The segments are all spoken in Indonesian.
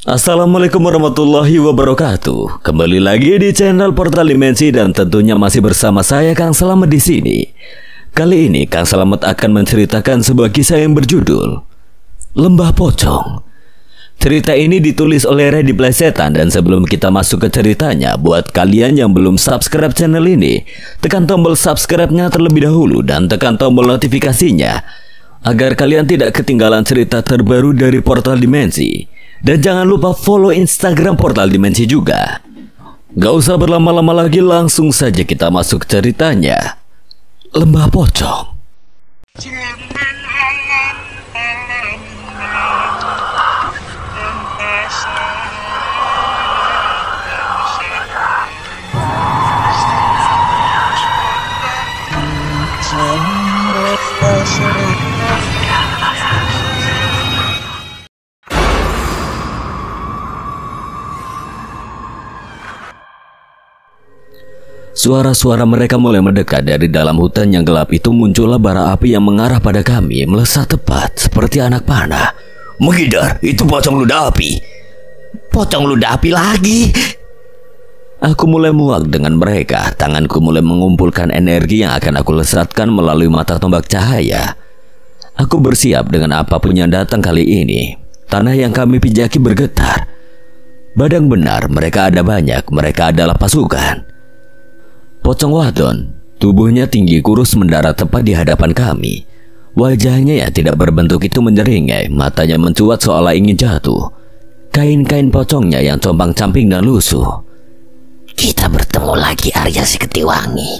Assalamualaikum warahmatullahi wabarakatuh. Kembali lagi di channel Portal Dimensi dan tentunya masih bersama saya Kang Slamet di sini. Kali ini Kang Slamet akan menceritakan sebuah kisah yang berjudul Lembah Pocong. Cerita ini ditulis oleh Ready Plesetan, dan sebelum kita masuk ke ceritanya, buat kalian yang belum subscribe channel ini, tekan tombol subscribe-nya terlebih dahulu dan tekan tombol notifikasinya agar kalian tidak ketinggalan cerita terbaru dari Portal Dimensi. Dan jangan lupa follow Instagram Portal Dimensi juga. Gak usah berlama-lama lagi, langsung saja kita masuk ceritanya. Lembah Pocong. Suara-suara mereka mulai mendekat. Dari dalam hutan yang gelap itu muncullah bara api yang mengarah pada kami, melesat tepat seperti anak panah. Menghindar, itu pocong ludah api. Pocong ludah api lagi. Aku mulai muak dengan mereka. Tanganku mulai mengumpulkan energi yang akan aku lesatkan melalui mata tombak cahaya. Aku bersiap dengan apapun yang datang kali ini. Tanah yang kami pijaki bergetar. Badang benar, mereka ada banyak. Mereka adalah pasukan. Pocong wadon, tubuhnya tinggi kurus, mendarat tepat di hadapan kami. Wajahnya yang tidak berbentuk itu menyeringai, matanya mencuat seolah ingin jatuh. Kain-kain pocongnya yang compang-camping dan lusuh. Kita bertemu lagi, Arya Siketiwangi.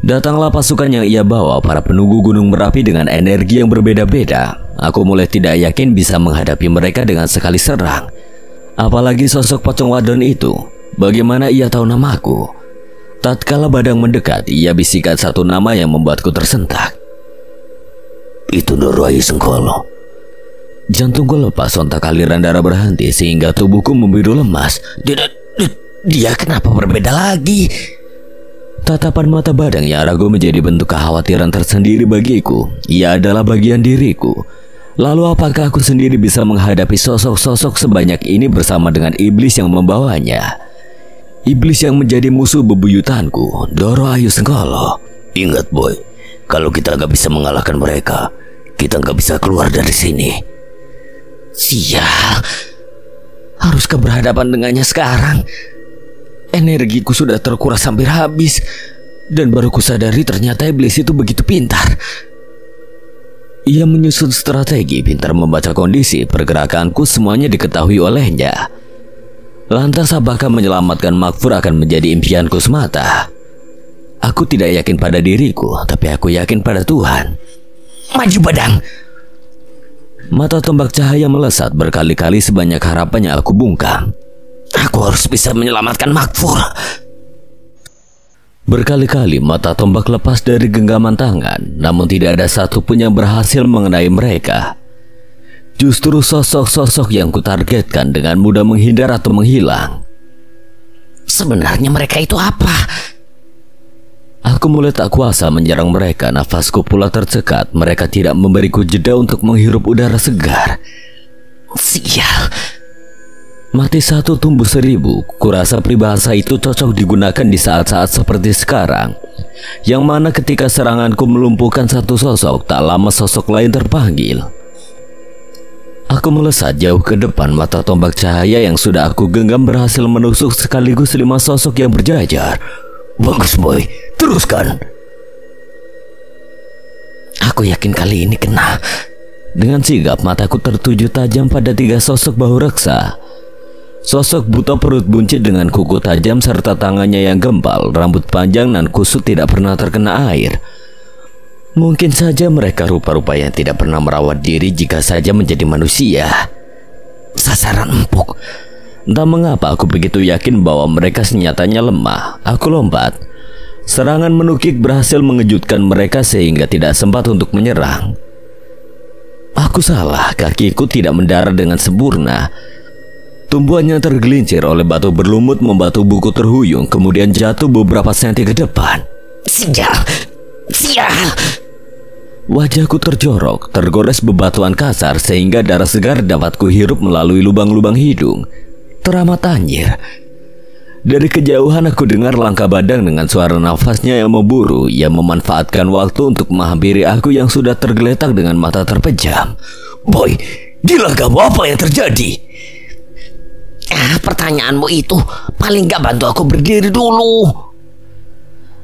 Datanglah pasukan yang ia bawa, para penunggu gunung Merapi dengan energi yang berbeda-beda. Aku mulai tidak yakin bisa menghadapi mereka dengan sekali serang. Apalagi sosok pocong wadon itu. Bagaimana ia tahu namaku? Tatkala Badang mendekat, ia bisikan satu nama yang membuatku tersentak. Itu Nurwayu Sengkolo. Jantungku lepas, sontak aliran darah berhenti sehingga tubuhku membiru lemas. Dia kenapa berbeda lagi? Tatapan mata Badang yang ragu menjadi bentuk kekhawatiran tersendiri bagiku. Ia adalah bagian diriku. Lalu apakah aku sendiri bisa menghadapi sosok-sosok sebanyak ini bersama dengan iblis yang membawanya? Iblis yang menjadi musuh bebuyutanku, Doro Ayu Sengkolo. Ingat boy, kalau kita nggak bisa mengalahkan mereka, kita nggak bisa keluar dari sini. Sial, harus berhadapan dengannya sekarang. Energiku sudah terkuras hampir habis, dan baru kusadari ternyata iblis itu begitu pintar. Ia menyusun strategi, pintar membaca kondisi, pergerakanku semuanya diketahui olehnya. Lantas apakah menyelamatkan Makfur akan menjadi impianku semata? Aku tidak yakin pada diriku, tapi aku yakin pada Tuhan. Maju Badang. Mata tombak cahaya melesat berkali-kali sebanyak harapan yang aku bungkam. Aku harus bisa menyelamatkan Makfur. Berkali-kali mata tombak lepas dari genggaman tangan, namun tidak ada satupun yang berhasil mengenai mereka. Justru sosok-sosok yang kutargetkan dengan mudah menghindar atau menghilang. Sebenarnya mereka itu apa? Aku mulai tak kuasa menyerang mereka. Nafasku pula tercekat. Mereka tidak memberiku jeda untuk menghirup udara segar. Sial. Mati satu tumbuh seribu. Kurasa peribahasa itu cocok digunakan di saat-saat seperti sekarang, yang mana ketika seranganku melumpuhkan satu sosok, tak lama sosok lain terpanggil. Aku melesat jauh ke depan. Mata tombak cahaya yang sudah aku genggam berhasil menusuk sekaligus 5 sosok yang berjajar. Bagus boy, teruskan. Aku yakin kali ini kena. Dengan sigap mataku tertuju tajam pada 3 sosok bahu reksa. Sosok buta perut buncit dengan kuku tajam serta tangannya yang gempal, rambut panjang dan kusut tidak pernah terkena air. Mungkin saja mereka rupa-rupa yang tidak pernah merawat diri jika saja menjadi manusia. Sasaran empuk. Entah mengapa aku begitu yakin bahwa mereka senyatanya lemah. Aku lompat. Serangan menukik berhasil mengejutkan mereka sehingga tidak sempat untuk menyerang. Aku salah, kakiku tidak mendarat dengan sempurna. Tumbuhannya tergelincir oleh batu berlumut membuat tubuhku terhuyung, kemudian jatuh beberapa senti ke depan. Sial. Wajahku terjorok, tergores bebatuan kasar sehingga darah segar dapat kuhirup melalui lubang-lubang hidung. Teramat anjir. Dari kejauhan aku dengar langkah Badang dengan suara nafasnya yang memburu. Yang memanfaatkan waktu untuk menghampiri aku yang sudah tergeletak dengan mata terpejam. Boy, gila kamu, apa yang terjadi? Pertanyaanmu itu paling gak bantu aku berdiri dulu.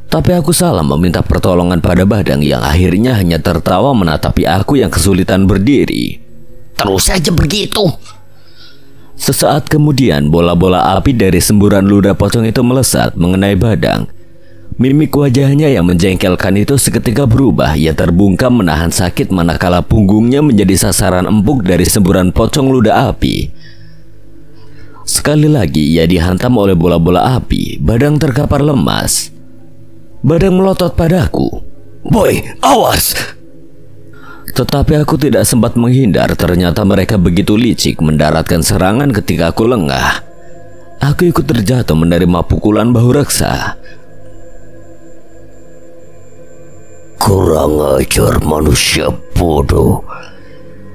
Tapi aku salah meminta pertolongan pada Badang yang akhirnya hanya tertawa menatapi aku yang kesulitan berdiri. Terus saja begitu. Sesaat kemudian bola-bola api dari semburan ludah pocong itu melesat mengenai Badang. Mimik wajahnya yang menjengkelkan itu seketika berubah. Ia terbungkam menahan sakit manakala punggungnya menjadi sasaran empuk dari semburan pocong ludah api. Sekali lagi ia dihantam oleh bola-bola api. Badang terkapar lemas. Badang melotot padaku. Boy, awas! Tetapi aku tidak sempat menghindar. Ternyata mereka begitu licik mendaratkan serangan ketika aku lengah. Aku ikut terjatuh menerima pukulan bahu reksa. Kurang ajar manusia bodoh.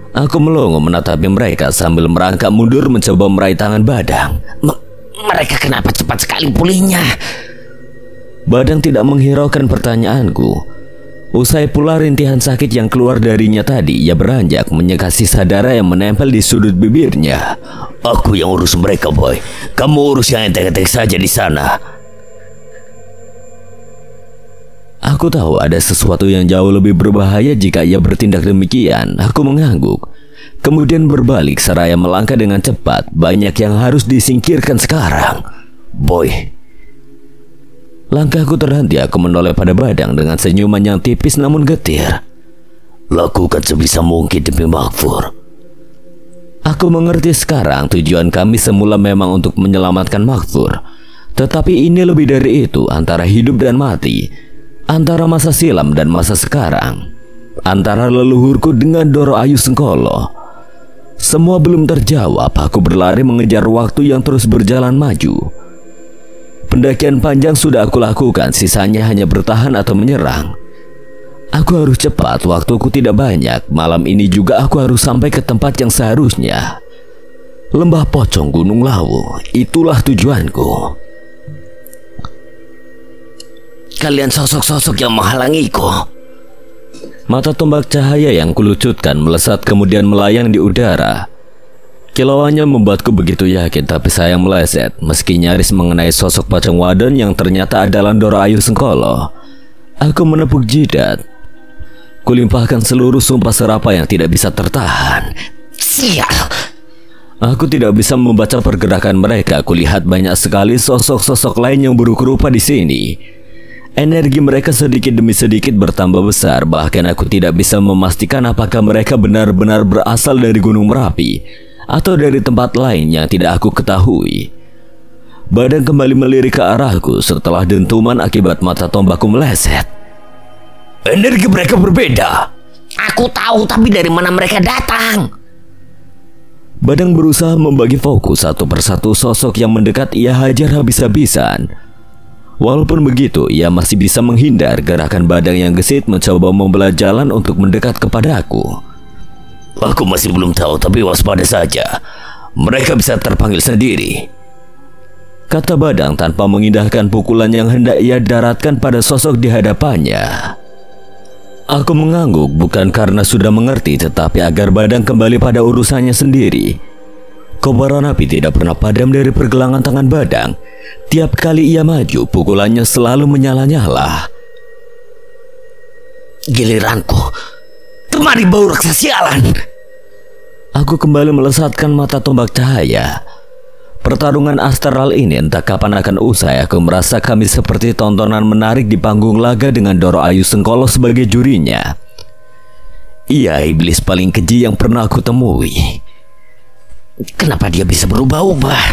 Aku melongo menatapi mereka sambil merangkak mundur mencoba meraih tangan Badang. Mereka kenapa cepat sekali pulihnya? Badang tidak menghiraukan pertanyaanku. Usai pula rintihan sakit yang keluar darinya tadi, ia beranjak menyeka sisa darah yang menempel di sudut bibirnya. Aku yang urus mereka, Boy. Kamu urus yang enteng-enteng saja di sana. Aku tahu ada sesuatu yang jauh lebih berbahaya jika ia bertindak demikian. Aku mengangguk. Kemudian berbalik seraya melangkah dengan cepat. Banyak yang harus disingkirkan sekarang. Boy. Langkahku terhenti. Aku menoleh pada Badang dengan senyuman yang tipis namun getir. Lakukan sebisa mungkin demi Makfur. Aku mengerti sekarang tujuan kami semula memang untuk menyelamatkan Makfur. Tetapi ini lebih dari itu, antara hidup dan mati. Antara masa silam dan masa sekarang. Antara leluhurku dengan Doro Ayu Sengkolo. Semua belum terjawab. Aku berlari mengejar waktu yang terus berjalan maju. Pendakian panjang sudah aku lakukan, sisanya hanya bertahan atau menyerang. Aku harus cepat, waktuku tidak banyak. Malam ini juga aku harus sampai ke tempat yang seharusnya. Lembah Pocong Gunung Lawu, itulah tujuanku. Kalian sosok-sosok yang menghalangiku. Mata tombak cahaya yang kulucutkan melesat kemudian melayang di udara. Kilauannya membuatku begitu yakin, tapi saya meleset meski nyaris mengenai sosok pocong wadon yang ternyata adalah Doro Ayu Sengkolo. Aku menepuk jidat. Kulimpahkan seluruh sumpah serapa yang tidak bisa tertahan. Sial. Aku tidak bisa membaca pergerakan mereka. Kulihat banyak sekali sosok-sosok lain yang berupa-rupa di sini. Energi mereka sedikit demi sedikit bertambah besar. Bahkan aku tidak bisa memastikan apakah mereka benar-benar berasal dari Gunung Merapi atau dari tempat lain yang tidak aku ketahui. Badang kembali melirik ke arahku setelah dentuman akibat mata tombakku meleset. Energi mereka berbeda. Aku tahu, tapi dari mana mereka datang? Badang berusaha membagi fokus. Satu persatu sosok yang mendekat ia hajar habis-habisan. Walaupun begitu, ia masih bisa menghindar. Gerakan Badang yang gesit mencoba membelah jalan untuk mendekat kepadaku. Aku masih belum tahu, tapi waspada saja. Mereka bisa terpanggil sendiri, kata Badang tanpa mengindahkan pukulan yang hendak ia daratkan pada sosok di hadapannya. Aku mengangguk bukan karena sudah mengerti, tetapi agar Badang kembali pada urusannya sendiri. Kobaran api tidak pernah padam dari pergelangan tangan Badang. Tiap kali ia maju, pukulannya selalu menyala-nyala. Giliranku. Kemari bau raksasa sialan. Aku kembali melesatkan mata tombak cahaya. Pertarungan astral ini entah kapan akan usai. Aku merasa kami seperti tontonan menarik di panggung laga dengan Doro Ayu Sengkolo sebagai jurinya. Ia iblis paling keji yang pernah aku temui. Kenapa dia bisa berubah-ubah?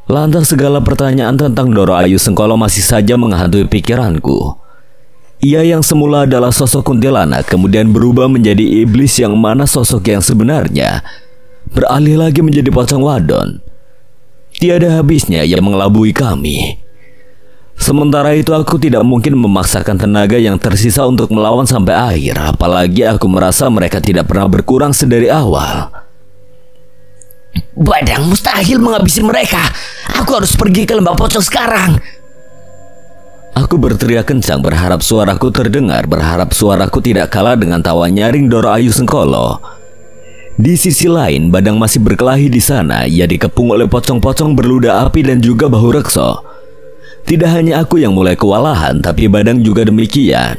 Lantas segala pertanyaan tentang Doro Ayu Sengkolo masih saja menghantui pikiranku. Ia yang semula adalah sosok kuntilanak kemudian berubah menjadi iblis yang mana sosok yang sebenarnya beralih lagi menjadi pocong wadon. Tiada habisnya ia mengelabui kami. Sementara itu aku tidak mungkin memaksakan tenaga yang tersisa untuk melawan sampai akhir. Apalagi aku merasa mereka tidak pernah berkurang sedari awal. Badang mustahil menghabisi mereka. Aku harus pergi ke lembah pocong sekarang. Aku berteriak kencang berharap suaraku terdengar, berharap suaraku tidak kalah dengan tawa nyaring Doro Ayu Sengkolo. Di sisi lain, Badang masih berkelahi di sana. Ia dikepung oleh pocong-pocong berludah api dan juga bahu rekso. Tidak hanya aku yang mulai kewalahan, tapi Badang juga demikian.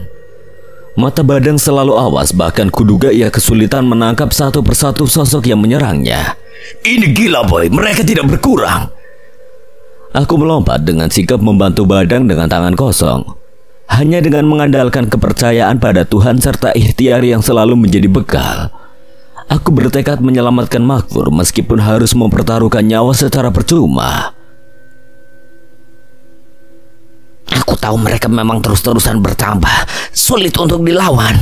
Mata Badang selalu awas, bahkan kuduga ia kesulitan menangkap satu persatu sosok yang menyerangnya. Ini gila boy, mereka tidak berkurang. Aku melompat dengan sikap membantu Badang dengan tangan kosong. Hanya dengan mengandalkan kepercayaan pada Tuhan serta ikhtiar yang selalu menjadi bekal. Aku bertekad menyelamatkan Makfur meskipun harus mempertaruhkan nyawa secara percuma. Aku tahu mereka memang terus-terusan bertambah. Sulit untuk dilawan.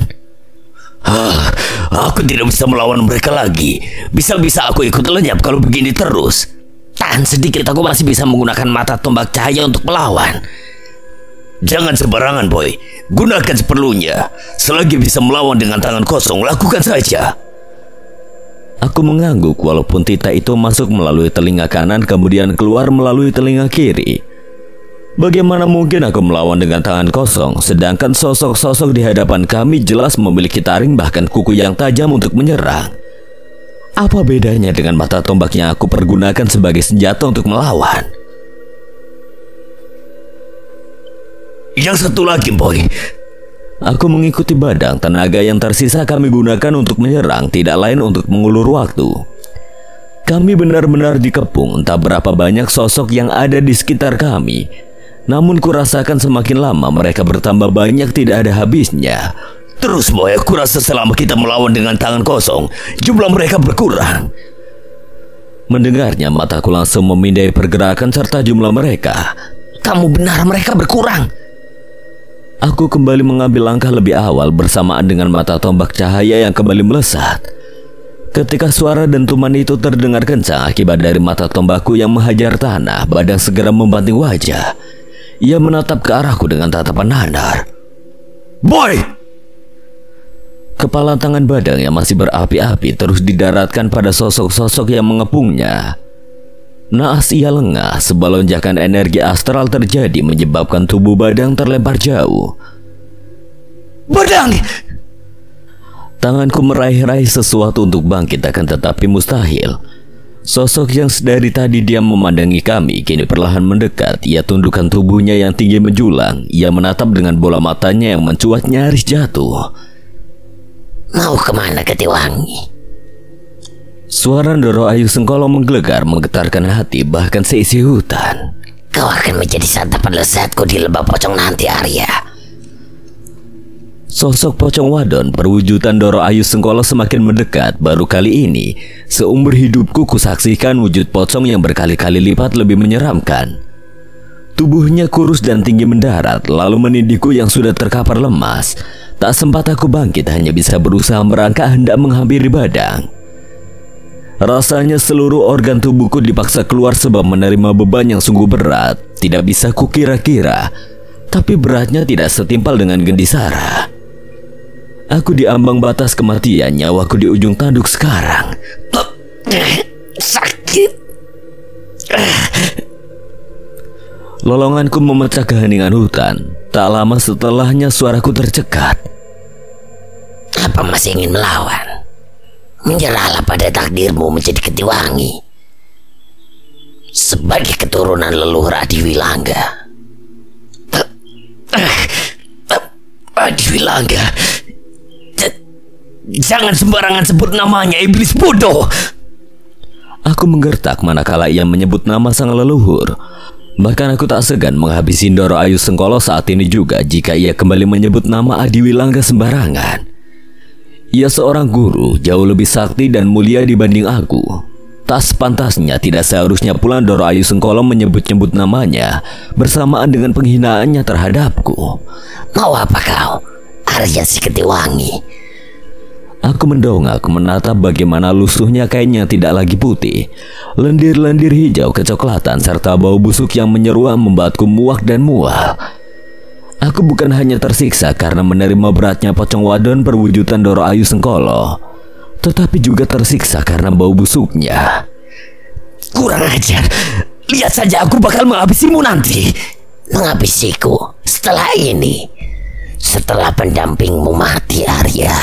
Aku tidak bisa melawan mereka lagi. Bisa-bisa aku ikut lenyap kalau begini terus. Tahan sedikit, aku masih bisa menggunakan mata tombak cahaya untuk melawan. Jangan sembarangan boy, gunakan seperlunya. Selagi bisa melawan dengan tangan kosong, lakukan saja. Aku mengangguk walaupun tita itu masuk melalui telinga kanan kemudian keluar melalui telinga kiri. Bagaimana mungkin aku melawan dengan tangan kosong, sedangkan sosok-sosok di hadapan kami jelas memiliki taring bahkan kuku yang tajam untuk menyerang. Apa bedanya dengan mata tombak yang aku pergunakan sebagai senjata untuk melawan? Yang satu lagi boy. Aku mengikuti Badang. Tenaga yang tersisa kami gunakan untuk menyerang, tidak lain untuk mengulur waktu. Kami benar-benar dikepung, entah berapa banyak sosok yang ada di sekitar kami. Namun kurasakan semakin lama mereka bertambah banyak, tidak ada habisnya. Terus boy, aku rasa selama kita melawan dengan tangan kosong, jumlah mereka berkurang. Mendengarnya, mataku langsung memindai pergerakan serta jumlah mereka. Kamu benar, mereka berkurang. Aku kembali mengambil langkah lebih awal bersamaan dengan mata tombak cahaya yang kembali melesat. Ketika suara dentuman itu terdengar kencang akibat dari mata tombakku yang menghajar tanah, Badang segera membanting wajah. Ia menatap ke arahku dengan tatapan nanar. Boy! Kepala tangan Badang yang masih berapi-api terus didaratkan pada sosok-sosok yang mengepungnya. Naas ia lengah, sebalonjakan energi astral terjadi menyebabkan tubuh Badang terlempar jauh. Badang! Tanganku meraih-raih sesuatu untuk bangkit akan tetapi mustahil. Sosok yang sedari tadi diam memandangi kami kini perlahan mendekat. Ia tundukkan tubuhnya yang tinggi menjulang. Ia menatap dengan bola matanya yang mencuat nyaris jatuh. Mau kemana Ketiwangi? Suara Doro Ayu Sengkolo menggelegar menggetarkan hati bahkan seisi hutan. Kau akan menjadi santapan lezatku di lembah pocong nanti, Arya. Sosok pocong wadon perwujudan Doro Ayu Sengkolo semakin mendekat. Baru kali ini seumur hidupku kusaksikan wujud pocong yang berkali-kali lipat lebih menyeramkan. Tubuhnya kurus dan tinggi mendarat lalu menindihku yang sudah terkapar lemas. Tak sempat aku bangkit, hanya bisa berusaha merangkak hendak menghampiri Badang. Rasanya seluruh organ tubuhku dipaksa keluar sebab menerima beban yang sungguh berat. Tidak bisa kukira-kira, tapi beratnya tidak setimpal dengan Gendisara. Aku di ambang batas kematian, nyawaku di ujung tanduk sekarang. Sakit. Lolonganku memecah keheningan hutan. Tak lama setelahnya suaraku tercekat. Apa masih ingin melawan? Menyerahlah pada takdirmu menjadi Ketiwangi. Sebagai keturunan leluhur Adiwilangga. Adiwilangga. Jangan sembarangan sebut namanya, iblis bodoh. Aku menggertak manakala ia menyebut nama sang leluhur. Bahkan aku tak segan menghabisi Doro Ayu Sengkolo saat ini juga jika ia kembali menyebut nama Adiwilangga sembarangan. Ia seorang guru, jauh lebih sakti dan mulia dibanding aku. Tak sepantasnya, tidak seharusnya pula Doro Ayu Sengkolo menyebut-nyebut namanya bersamaan dengan penghinaannya terhadapku. Mau apa kau, Arya si Ketiwangi? Aku mendongak menatap bagaimana lusuhnya kainnya tidak lagi putih. Lendir-lendir hijau kecoklatan serta bau busuk yang menyeruak membuatku muak dan mual. Aku bukan hanya tersiksa karena menerima beratnya pocong wadon perwujudan Doro Ayu Sengkolo, tetapi juga tersiksa karena bau busuknya. Kurang ajar. Lihat saja aku bakal menghabisimu nanti. Menghabisiku setelah ini, setelah pendampingmu mati, Arya.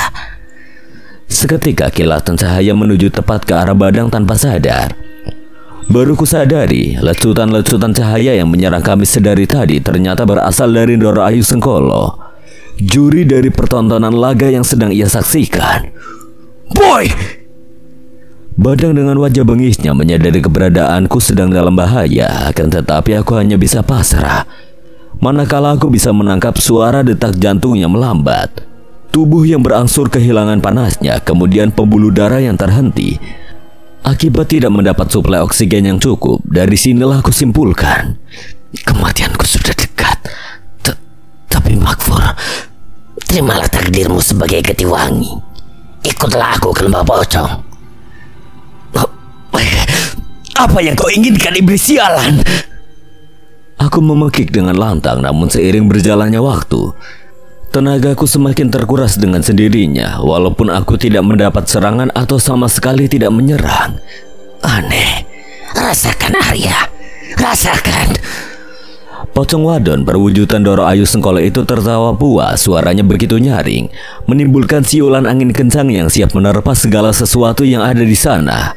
Seketika kilatan cahaya menuju tepat ke arah Badang tanpa sadar. Baru kusadari lecutan-lecutan cahaya yang menyerang kami sedari tadi ternyata berasal dari Doro Ayu Sengkolo, juri dari pertontonan laga yang sedang ia saksikan. Boy! Badang dengan wajah bengisnya menyadari keberadaanku sedang dalam bahaya, akan tetapi aku hanya bisa pasrah. Manakala aku bisa menangkap suara detak jantung yang melambat, tubuh yang berangsur kehilangan panasnya, kemudian pembuluh darah yang terhenti akibat tidak mendapat suplai oksigen yang cukup. Dari sinilah aku simpulkan kematianku sudah dekat. Tapi Makfur, terimalah takdirmu sebagai Ketiwangi. Ikutlah aku ke lembah pocong. Apa yang kau inginkan, iblis sialan? Aku memekik dengan lantang, namun seiring berjalannya waktu, tenagaku semakin terkuras dengan sendirinya. Walaupun aku tidak mendapat serangan atau sama sekali tidak menyerang. Aneh. Rasakan, Arya. Rasakan. Pocong wadon perwujudan Doro Ayu Sengkolo itu tertawa puas. Suaranya begitu nyaring, menimbulkan siulan angin kencang yang siap menerpa segala sesuatu yang ada di sana.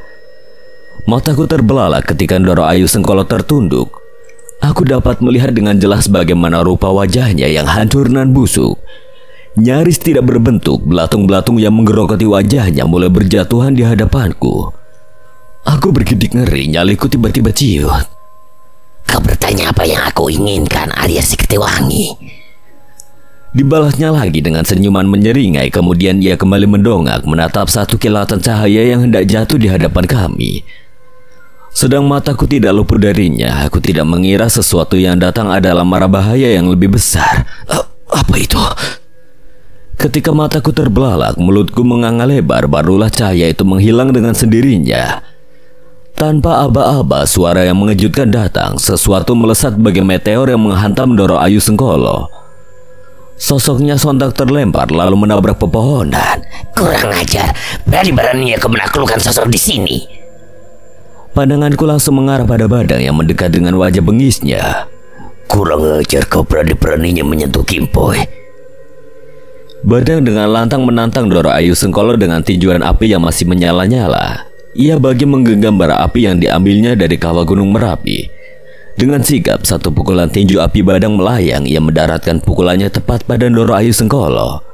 Mataku terbelalak ketika Doro Ayu Sengkolo tertunduk. Aku dapat melihat dengan jelas bagaimana rupa wajahnya yang hancur dan busuk. Nyaris tidak berbentuk, belatung-belatung yang menggerogoti wajahnya mulai berjatuhan di hadapanku. Aku bergidik ngeri, nyaliku tiba-tiba ciut. Kau bertanya apa yang aku inginkan, Arya si Ketiwangi? Dibalasnya lagi dengan senyuman menyeringai, kemudian ia kembali mendongak menatap satu kilatan cahaya yang hendak jatuh di hadapan kami. Sedang mataku tidak luput darinya. Aku tidak mengira sesuatu yang datang adalah mara bahaya yang lebih besar. Apa itu? Ketika mataku terbelalak, mulutku menganga lebar, barulah cahaya itu menghilang dengan sendirinya. Tanpa aba-aba, suara yang mengejutkan datang. Sesuatu melesat bagai meteor yang menghantam Doro Ayu Sengkolo. Sosoknya sontak terlempar lalu menabrak pepohonan. Kurang ajar. Berani-beraninya kau menaklukkan sosok di sini. Pandanganku langsung mengarah pada Badang yang mendekat dengan wajah bengisnya. Kurang ajar kau berani-beraninya menyentuh Kimpoy. Badang dengan lantang menantang Doro Ayu Sengkolo dengan tinjuan api yang masih menyala-nyala. Ia bagi menggenggam bara api yang diambilnya dari kawah gunung Merapi. Dengan sigap satu pukulan tinju api Badang melayang. Ia mendaratkan pukulannya tepat pada Doro Ayu Sengkolo.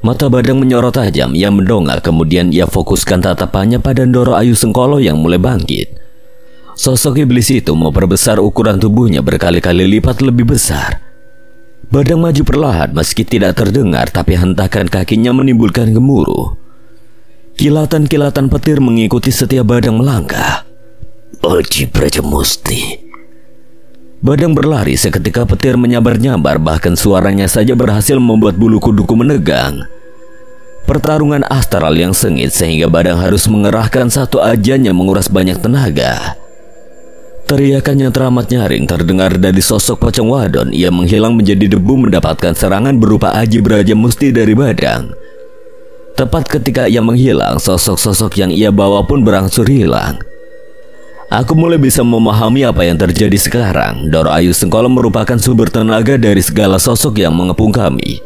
Mata Badang menyorot tajam. Ia mendongak, kemudian ia fokuskan tatapannya pada Doro Ayu Sengkolo yang mulai bangkit. Sosok iblis itu memperbesar ukuran tubuhnya berkali-kali lipat lebih besar. Badang maju perlahan meski tidak terdengar, tapi hentakan kakinya menimbulkan gemuruh. Kilatan-kilatan petir mengikuti setiap Badang melangkah. Aji Brajamusti. Badang berlari seketika petir menyabar-nyabar, bahkan suaranya saja berhasil membuat bulu kuduku menegang. Pertarungan astral yang sengit sehingga Badang harus mengerahkan satu ajian yang menguras banyak tenaga. Teriakan yang teramat nyaring terdengar dari sosok pocong wadon. Ia menghilang menjadi debu mendapatkan serangan berupa Aji Brajamusti dari Badang. Tepat ketika ia menghilang, sosok-sosok yang ia bawa pun berangsur hilang. Aku mulai bisa memahami apa yang terjadi sekarang. Doro Ayu Sengkolo merupakan sumber tenaga dari segala sosok yang mengepung kami.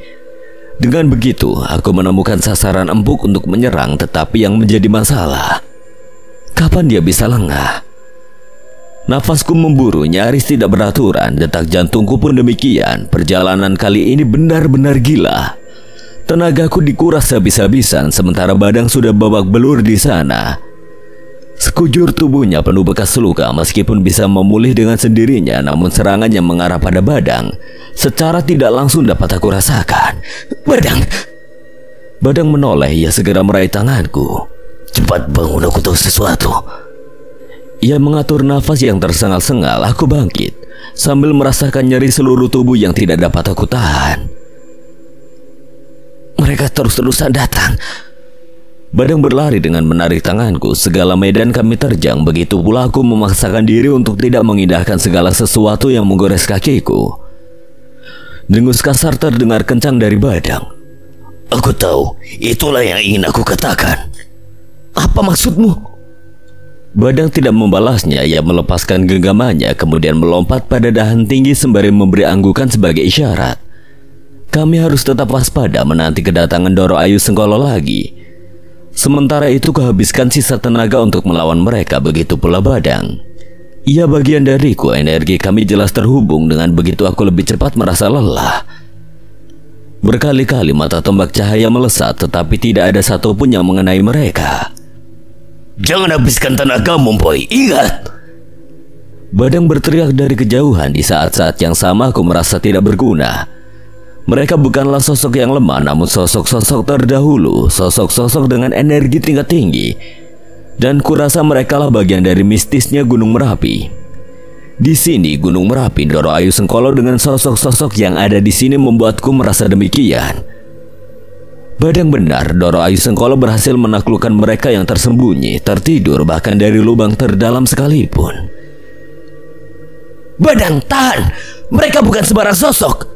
Dengan begitu, aku menemukan sasaran empuk untuk menyerang, tetapi yang menjadi masalah, kapan dia bisa lengah? Nafasku memburu, nyaris tidak beraturan. Detak jantungku pun demikian. Perjalanan kali ini benar-benar gila. Tenagaku dikuras habis-habisan, sementara Badang sudah babak belur di sana. Sekujur tubuhnya penuh bekas luka. Meskipun bisa memulih dengan sendirinya, namun serangan yang mengarah pada Badang secara tidak langsung dapat aku rasakan. Badang menoleh. Ia segera meraih tanganku. Cepat bangun, aku tahu sesuatu. Ia mengatur nafas yang tersengal-sengal. Aku bangkit sambil merasakan nyeri seluruh tubuh yang tidak dapat aku tahan. Mereka terus-terusan datang. Badang berlari dengan menarik tanganku. Segala medan kami terjang. Begitu pula aku memaksakan diri untuk tidak mengindahkan segala sesuatu yang menggores kakiku. Dengus kasar terdengar kencang dari Badang. Aku tahu, itulah yang ingin aku katakan. Apa maksudmu? Badang tidak membalasnya. Ia melepaskan genggamannya, kemudian melompat pada dahan tinggi sembari memberi anggukan sebagai isyarat. Kami harus tetap waspada menanti kedatangan Doro Ayu Sengkolo lagi. Sementara itu kuhabiskan sisa tenaga untuk melawan mereka, begitu pula Badang. Ia bagian dariku, energi kami jelas terhubung. Dengan begitu aku lebih cepat merasa lelah. Berkali-kali mata tombak cahaya melesat, tetapi tidak ada satupun yang mengenai mereka. Jangan habiskan tenagamu, boy. Ingat. Badang berteriak dari kejauhan. Di saat-saat yang sama aku merasa tidak berguna. Mereka bukanlah sosok yang lemah, namun sosok-sosok terdahulu, sosok-sosok dengan energi tingkat tinggi. Dan kurasa mereka lah bagian dari mistisnya Gunung Merapi. Di sini Gunung Merapi, Doro Ayu Sengkolo dengan sosok-sosok yang ada di sini membuatku merasa demikian. Badang benar, Doro Ayu Sengkolo berhasil menaklukkan mereka yang tersembunyi, tertidur, bahkan dari lubang terdalam sekalipun. Badang, tahan! Mereka bukan sembarang sosok.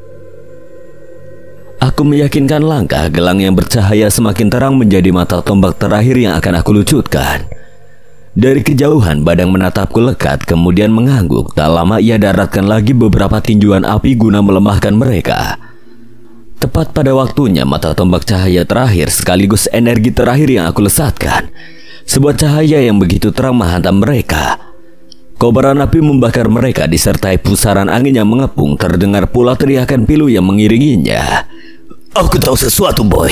Aku meyakinkan langkah. Gelang yang bercahaya semakin terang menjadi mata tombak terakhir yang akan aku lucutkan. Dari kejauhan Badang menatapku lekat, kemudian mengangguk. Tak lama ia daratkan lagi beberapa tinjuan api guna melemahkan mereka. Tepat pada waktunya mata tombak cahaya terakhir sekaligus energi terakhir yang aku lesatkan. Sebuah cahaya yang begitu terang menghantam mereka. Kobaran api membakar mereka disertai pusaran angin yang mengepung. Terdengar pula teriakan pilu yang mengiringinya. Aku tahu sesuatu, boy.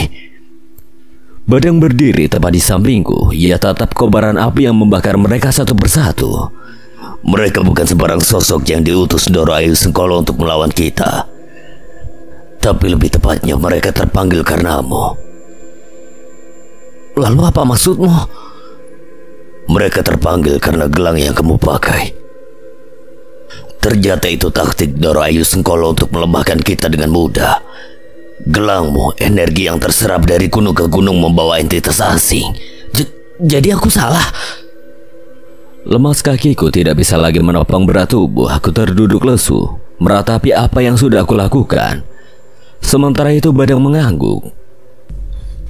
Badang berdiri tepat di sampingku. Ia tatap kobaran api yang membakar mereka satu persatu. Mereka bukan sembarang sosok yang diutus Doro Ayu Sengkolo untuk melawan kita. Tapi lebih tepatnya mereka terpanggil karenamu. Lalu apa maksudmu? Mereka terpanggil karena gelang yang kamu pakai. Ternyata itu taktik Doro Ayu Sengkolo untuk melemahkan kita dengan mudah. Gelangmu, energi yang terserap dari gunung ke gunung membawa entitas asing. Jadi aku salah? Lemas kakiku tidak bisa lagi menopang berat tubuh. Aku terduduk lesu, meratapi apa yang sudah aku lakukan. Sementara itu Badang mengangguk.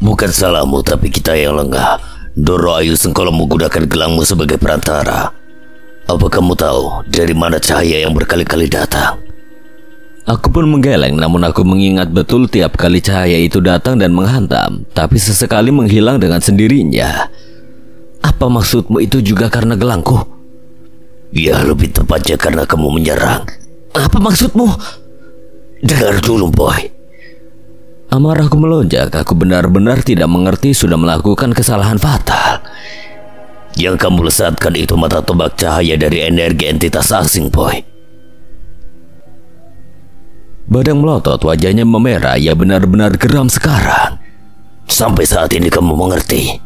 Bukan salahmu, tapi kita yang lengah. Doro Ayu Sengkolo menggunakan gelangmu sebagai perantara. Apa kamu tahu dari mana cahaya yang berkali-kali datang? Aku pun menggeleng, namun aku mengingat betul tiap kali cahaya itu datang dan menghantam, tapi sesekali menghilang dengan sendirinya. Apa maksudmu itu juga karena gelangku? Ya, lebih tepatnya karena kamu menyerang. Apa maksudmu? Dengar dulu, boy. Amarahku melonjak. Aku benar-benar tidak mengerti sudah melakukan kesalahan fatal. Yang kamu lesatkan itu mata tombak cahaya dari energi entitas asing, boy. Badang melotot, wajahnya memerah. Ia benar-benar geram sekarang. Sampai saat ini kamu mengerti?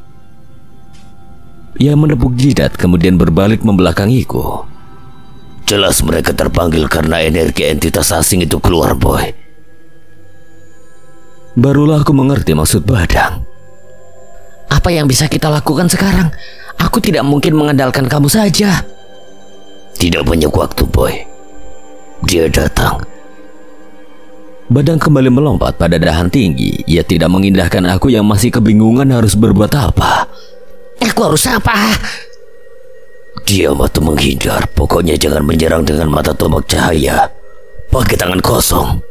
Ia menepuk jidat, kemudian berbalik membelakangiku. Jelas mereka terpanggil karena energi entitas asing itu keluar, boy. Barulah aku mengerti maksud Badang. Apa yang bisa kita lakukan sekarang? Aku tidak mungkin mengandalkan kamu saja. Tidak banyak waktu, boy. Dia datang. Badang kembali melompat pada dahan tinggi. Ia tidak mengindahkan aku yang masih kebingungan harus berbuat apa. Aku harus apa? Diam atau menghindar. Pokoknya jangan menyerang dengan mata tombak cahaya. Pakai tangan kosong.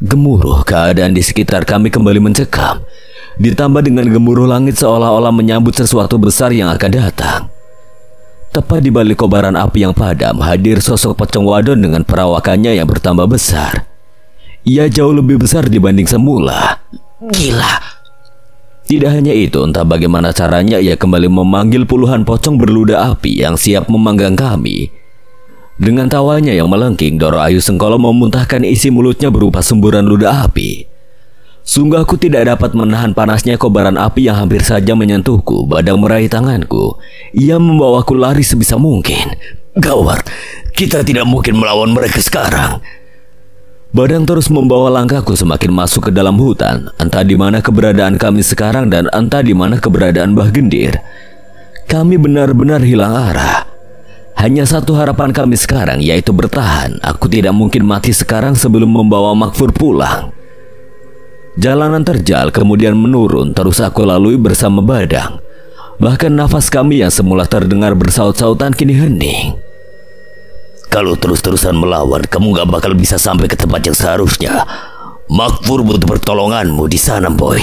Gemuruh, keadaan di sekitar kami kembali mencekam. Ditambah dengan gemuruh langit seolah-olah menyambut sesuatu besar yang akan datang. Tepat di balik kobaran api yang padam, hadir sosok pocong wadon dengan perawakannya yang bertambah besar. Ia jauh lebih besar dibanding semula. Gila. Tidak hanya itu, entah bagaimana caranya ia kembali memanggil puluhan pocong berludah api yang siap memanggang kami. Dengan tawanya yang melengking, Doro Ayu Sengkolo memuntahkan isi mulutnya berupa semburan ludah api. Sungguh aku tidak dapat menahan panasnya kobaran api yang hampir saja menyentuhku. Badang meraih tanganku. Ia membawaku lari sebisa mungkin. Gawat, kita tidak mungkin melawan mereka sekarang. Badang terus membawa langkahku semakin masuk ke dalam hutan. Entah di mana keberadaan kami sekarang dan entah di mana keberadaan Mbah Gendir. Kami benar-benar hilang arah. Hanya satu harapan kami sekarang, yaitu bertahan. Aku tidak mungkin mati sekarang sebelum membawa Makfur pulang. Jalanan terjal kemudian menurun, terus aku lalui bersama Badang. Bahkan nafas kami yang semula terdengar bersaut-sautan kini hening. Kalau terus-terusan melawan, kamu gak bakal bisa sampai ke tempat yang seharusnya. Makfur butuh pertolonganmu di sana, boy.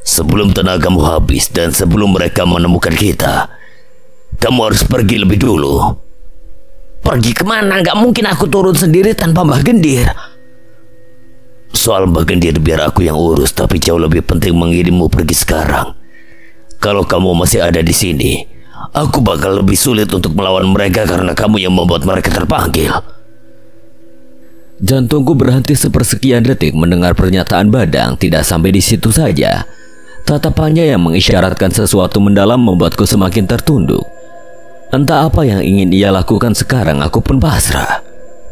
Sebelum tenagamu habis dan sebelum mereka menemukan kita, kamu harus pergi lebih dulu. Pergi kemana? Gak mungkin aku turun sendiri tanpa Mbah Gendir. Soal Mbah Gendir biar aku yang urus, tapi jauh lebih penting mengirimmu pergi sekarang. Kalau kamu masih ada di sini, aku bakal lebih sulit untuk melawan mereka karena kamu yang membuat mereka terpanggil. Jantungku berhenti sepersekian detik mendengar pernyataan Badang. Tidak sampai di situ saja. Tatapannya yang mengisyaratkan sesuatu mendalam membuatku semakin tertunduk. Entah apa yang ingin ia lakukan sekarang, aku pun pasrah.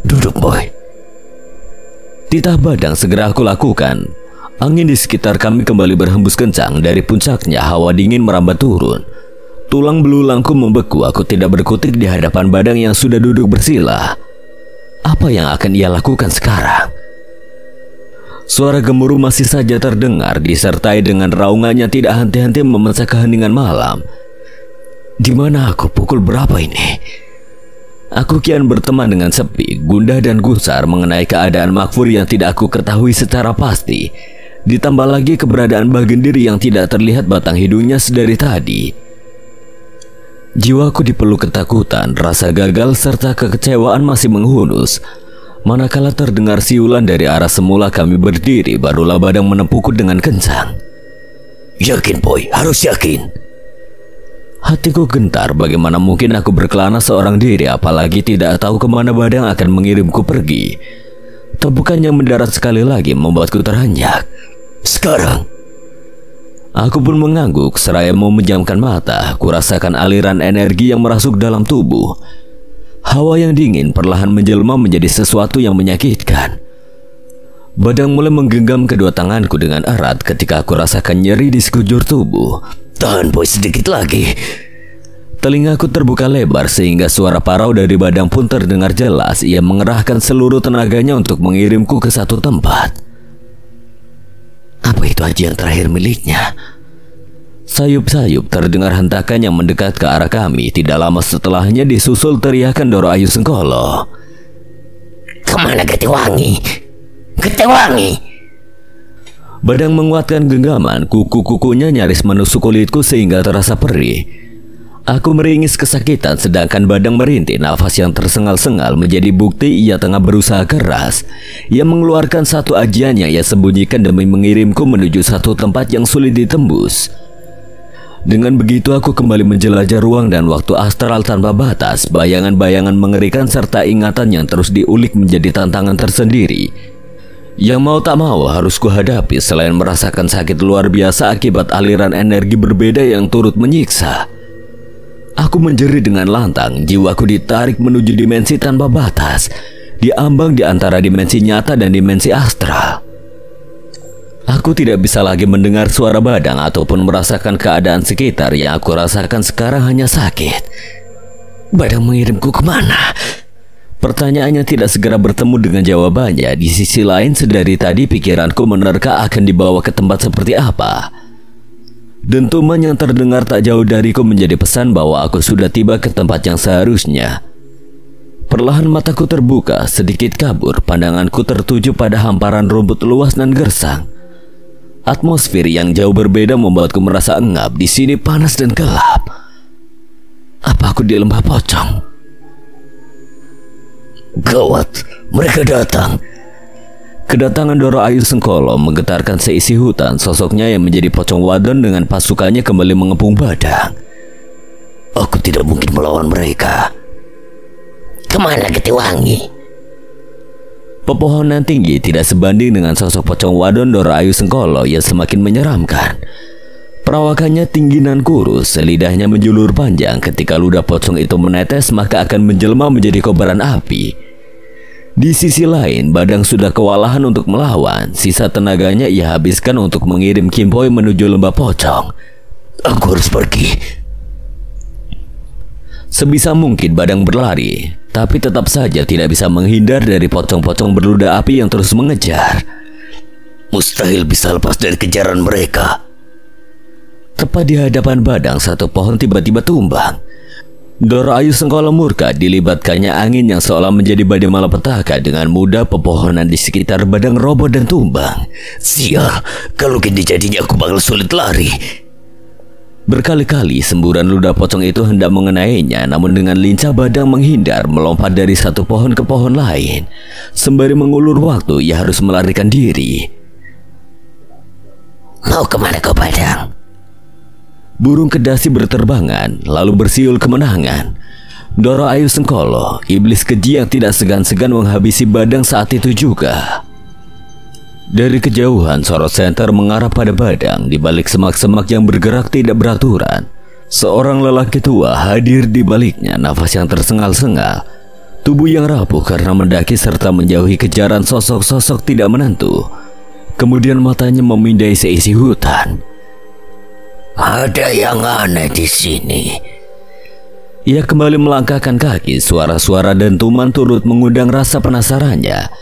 Duduk, boy. Titah Badang segera aku lakukan. Angin di sekitar kami kembali berhembus kencang. Dari puncaknya hawa dingin merambat turun. Tulang belulangku membeku. Aku tidak berkutik di hadapan Badang yang sudah duduk bersila. Apa yang akan ia lakukan sekarang? Suara gemuruh masih saja terdengar, disertai dengan raungannya tidak henti-henti memecah keheningan malam. Di mana aku? Pukul berapa ini? Aku kian berteman dengan sepi, gundah dan gusar mengenai keadaan Makfur yang tidak aku ketahui secara pasti. Ditambah lagi keberadaan Mbah Gendir yang tidak terlihat batang hidungnya sedari tadi. Jiwaku dipeluk ketakutan, rasa gagal serta kekecewaan masih menghunus. Manakala terdengar siulan dari arah semula kami berdiri, barulah Badang menepukku dengan kencang. Yakin, boy, harus yakin. Hatiku gentar, bagaimana mungkin aku berkelana seorang diri, apalagi tidak tahu kemana Badang akan mengirimku pergi. Tepukan yang mendarat sekali lagi membuatku terhenyak. Sekarang. Aku pun mengangguk seraya mau menjamkan mata. Kurasakan aliran energi yang merasuk dalam tubuh. Hawa yang dingin perlahan menjelma menjadi sesuatu yang menyakitkan. Badang mulai menggenggam kedua tanganku dengan erat ketika aku rasakan nyeri di sekujur tubuh. Tahan, boy, sedikit lagi. Telingaku terbuka lebar sehingga suara parau dari Badang pun terdengar jelas. Ia mengerahkan seluruh tenaganya untuk mengirimku ke satu tempat. Apa itu aji yang terakhir miliknya? Sayup-sayup terdengar hentakan yang mendekat ke arah kami. Tidak lama setelahnya disusul teriakan Doro Ayu Sengkolo. Kemana Getewangi? Getewangi! Badang menguatkan genggaman. Kuku-kukunya nyaris menusuk kulitku sehingga terasa perih. Aku meringis kesakitan sedangkan Badang merintih. Nafas yang tersengal-sengal menjadi bukti ia tengah berusaha keras. Ia mengeluarkan satu ajian yang ia sembunyikan demi mengirimku menuju satu tempat yang sulit ditembus. Dengan begitu aku kembali menjelajah ruang dan waktu astral tanpa batas. Bayangan-bayangan mengerikan serta ingatan yang terus diulik menjadi tantangan tersendiri. Yang mau tak mau harus kuhadapi selain merasakan sakit luar biasa akibat aliran energi berbeda yang turut menyiksa. Aku menjerit dengan lantang, jiwaku ditarik menuju dimensi tanpa batas, diambang di antara dimensi nyata dan dimensi astral. Aku tidak bisa lagi mendengar suara Badang ataupun merasakan keadaan sekitar. Yang aku rasakan sekarang hanya sakit. Badang mengirimku kemana? Pertanyaannya tidak segera bertemu dengan jawabannya. Di sisi lain, sedari tadi pikiranku menerka akan dibawa ke tempat seperti apa. Dentuman yang terdengar tak jauh dariku menjadi pesan bahwa aku sudah tiba ke tempat yang seharusnya. Perlahan mataku terbuka, sedikit kabur, pandanganku tertuju pada hamparan rumput luas dan gersang. Atmosfer yang jauh berbeda membuatku merasa engap. Di sini panas dan gelap. Apa aku di lembah pocong? Gawat, mereka datang. Kedatangan Doro Ayu Sengkolo menggetarkan seisi hutan. Sosoknya yang menjadi pocong wadon dengan pasukannya kembali mengepung Badang. Aku tidak mungkin melawan mereka. Kemana Getewangi? Pepohonan tinggi tidak sebanding dengan sosok pocong wadon Doro Ayu Sengkolo yang semakin menyeramkan. Perawakannya tinggi dan kurus, lidahnya menjulur panjang. Ketika ludah pocong itu menetes, maka akan menjelma menjadi kobaran api. Di sisi lain, Badang sudah kewalahan untuk melawan. Sisa tenaganya ia habiskan untuk mengirim Kim Boy menuju lembah pocong. Aku harus pergi. Sebisa mungkin Badang berlari, tapi tetap saja tidak bisa menghindar dari pocong-pocong berludah api yang terus mengejar. Mustahil bisa lepas dari kejaran mereka. Tepat di hadapan Badang, satu pohon tiba-tiba tumbang. Doro Ayu Sengkolo murka dilibatkannya angin yang seolah menjadi badai malapetaka. Dengan mudah pepohonan di sekitar Badang roboh dan tumbang. Sial, kalau gini jadinya aku bakal sulit lari. Berkali-kali semburan ludah pocong itu hendak mengenainya, namun dengan lincah Badang menghindar, melompat dari satu pohon ke pohon lain. Sembari mengulur waktu, ia harus melarikan diri. Mau kemana kau, Badang? Burung kedasi berterbangan, lalu bersiul kemenangan. Doro Ayu Sengkolo, iblis keji yang tidak segan-segan menghabisi Badang saat itu juga. Dari kejauhan, sorot senter mengarah pada Badang. Di balik semak-semak yang bergerak tidak beraturan, seorang lelaki tua hadir di baliknya, nafas yang tersengal-sengal, tubuh yang rapuh karena mendaki serta menjauhi kejaran sosok-sosok tidak menentu. Kemudian matanya memindai seisi hutan. Ada yang aneh di sini. Ia kembali melangkahkan kaki, suara-suara dentuman turut mengundang rasa penasarannya.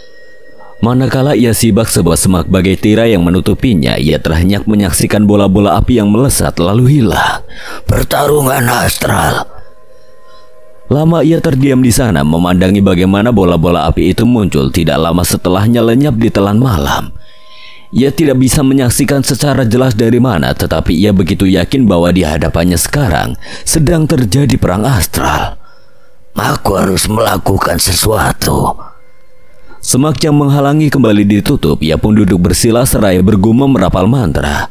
Manakala ia sibak sebuah semak bagai tirai yang menutupinya, ia terhenyak menyaksikan bola-bola api yang melesat lalu hilang. Pertarungan astral. Lama ia terdiam di sana memandangi bagaimana bola-bola api itu muncul. Tidak lama setelahnya lenyap di telan malam. Ia tidak bisa menyaksikan secara jelas dari mana, tetapi ia begitu yakin bahwa di hadapannya sekarang sedang terjadi perang astral. Aku harus melakukan sesuatu. Semak yang menghalangi kembali ditutup. Ia pun duduk bersila seraya bergumam merapal mantra.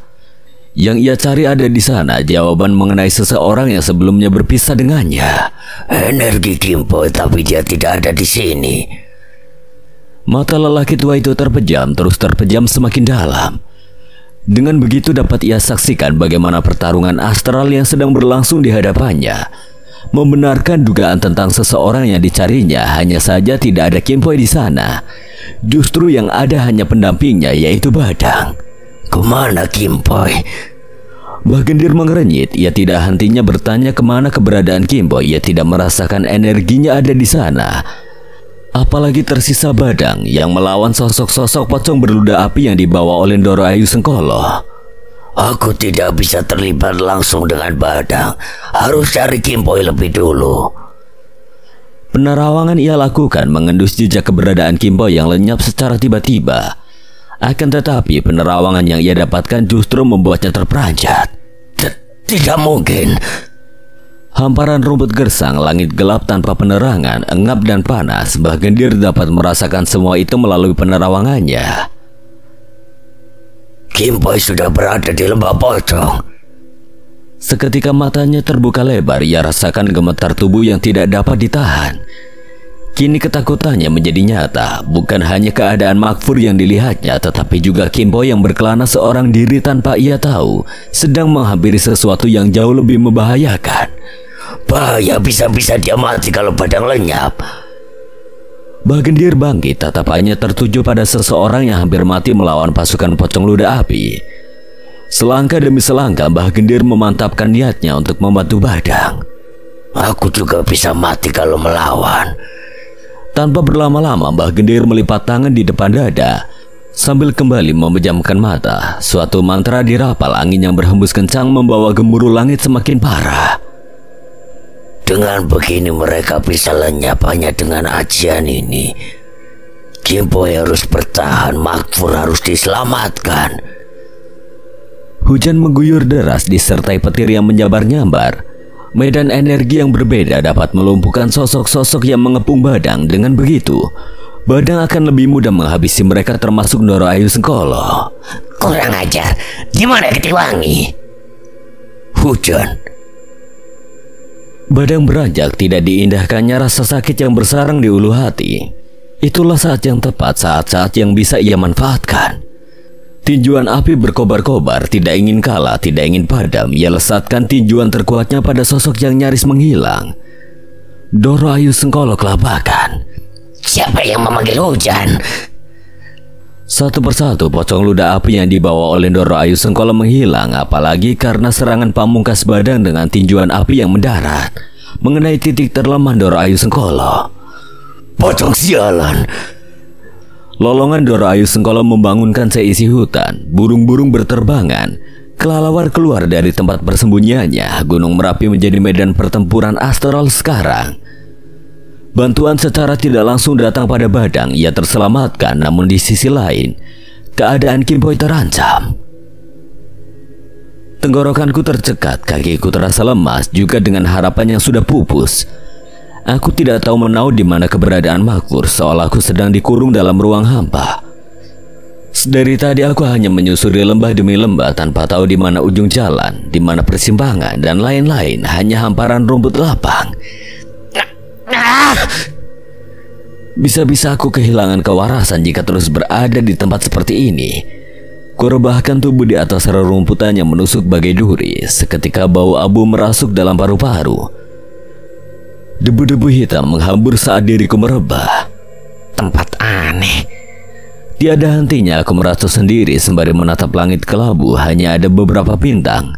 Yang ia cari ada di sana, jawaban mengenai seseorang yang sebelumnya berpisah dengannya. Energi Kim Boy, tapi dia tidak ada di sini. Mata lelaki tua itu terpejam, terus terpejam semakin dalam. Dengan begitu dapat ia saksikan bagaimana pertarungan astral yang sedang berlangsung di hadapannya. Membenarkan dugaan tentang seseorang yang dicarinya, hanya saja tidak ada Kim Boy di sana. Justru yang ada hanya pendampingnya, yaitu Badang. Kemana Kim Boy? Mbah Gendir mengerenyit. Ia tidak hentinya bertanya kemana keberadaan Kim Boy. Ia tidak merasakan energinya ada di sana. Apalagi tersisa Badang yang melawan sosok-sosok pocong berludah api yang dibawa oleh Doro Ayu Sengkolo. Aku tidak bisa terlibat langsung dengan Badang. Harus cari Kim Boy lebih dulu. Penerawangan ia lakukan mengendus jejak keberadaan Kim Boy yang lenyap secara tiba-tiba. Akan tetapi penerawangan yang ia dapatkan justru membuatnya terperanjat. Tidak mungkin. Hamparan rumput gersang, langit gelap tanpa penerangan, engap dan panas. Mbah Gendir dapat merasakan semua itu melalui penerawangannya. Kim Boy sudah berada di lembah pocong. Seketika matanya terbuka lebar. Ia rasakan gemetar tubuh yang tidak dapat ditahan. Kini ketakutannya menjadi nyata. Bukan hanya keadaan Makfur yang dilihatnya, tetapi juga Kim Boy yang berkelana seorang diri tanpa ia tahu sedang menghampiri sesuatu yang jauh lebih membahayakan. Bahaya, bisa-bisa dia mati kalau Badang lenyap. Mbah Gendir bangkit, tatapannya tertuju pada seseorang yang hampir mati melawan pasukan pocong ludah api. Selangkah demi selangkah Mbah Gendir memantapkan niatnya untuk membantu Badang. Aku juga bisa mati kalau melawan. Tanpa berlama-lama Mbah Gendir melipat tangan di depan dada sambil kembali memejamkan mata. Suatu mantra dirapal, angin yang berhembus kencang membawa gemuruh langit semakin parah. Dengan begini mereka bisa lenyap hanya dengan ajian ini. Kim Boy harus bertahan, Makfur harus diselamatkan. Hujan mengguyur deras disertai petir yang menjabar-nyambar. Medan energi yang berbeda dapat melumpuhkan sosok-sosok yang mengepung Badang. Dengan begitu, Badang akan lebih mudah menghabisi mereka, termasuk Doro Ayu Sengkolo. Kurang ajar, di mana Ketiwangi? Hujan. Badang beranjak, tidak diindahkannya rasa sakit yang bersarang di ulu hati. Itulah saat yang tepat, saat-saat yang bisa ia manfaatkan. Tinjuan api berkobar-kobar, tidak ingin kalah, tidak ingin padam. Ia lesatkan tinjuan terkuatnya pada sosok yang nyaris menghilang. Doro Ayu Sengkolo kelabakan. Siapa yang memanggil hujan? Satu persatu pocong ludah api yang dibawa oleh Ndoro Ayu Sengkola menghilang, apalagi karena serangan pamungkas badan dengan tinjuan api yang mendarat mengenai titik terlemah Ndoro Ayu Sengkola. Pocong sialan! Lolongan Ndoro Ayu Sengkola membangunkan seisi hutan. Burung-burung berterbangan. Kelelawar keluar dari tempat persembunyiannya. Gunung Merapi menjadi medan pertempuran astral sekarang. Bantuan secara tidak langsung datang pada Badang. Ia terselamatkan, namun di sisi lain keadaan Kim Boy terancam. Tenggorokanku tercekat, kakiku terasa lemas, juga dengan harapan yang sudah pupus. Aku tidak tahu menau di mana keberadaan Makfur, seolah aku sedang dikurung dalam ruang hampa. Dari tadi aku hanya menyusuri lembah demi lembah tanpa tahu di mana ujung jalan, di mana persimpangan dan lain-lain, hanya hamparan rumput lapang. Bisa-bisa aku kehilangan kewarasan jika terus berada di tempat seperti ini. Kurebahkan tubuh di atas rerumputan yang menusuk bagai duri. Seketika bau abu merasuk dalam paru-paru. Debu-debu hitam menghambur saat diriku merebah. Tempat aneh. Tiada hentinya aku merasa sendiri sembari menatap langit kelabu. Hanya ada beberapa bintang.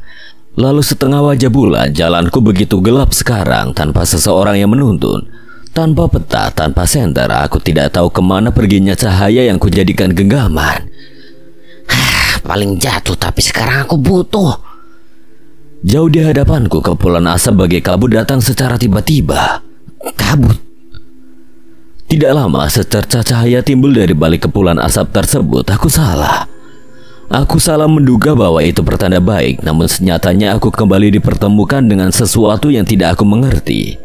Lalu setengah wajah bulan. Jalanku begitu gelap sekarang, tanpa seseorang yang menuntun, tanpa peta, tanpa senter. Aku tidak tahu kemana perginya cahaya yang kujadikan genggaman. Paling jatuh, tapi sekarang aku butuh. Jauh di hadapanku, kepulan asap bagai kabut datang secara tiba-tiba. Kabut? Tidak lama secercah cahaya timbul dari balik kepulan asap tersebut. Aku salah. Aku salah menduga bahwa itu pertanda baik, namun senyatanya aku kembali dipertemukan dengan sesuatu yang tidak aku mengerti.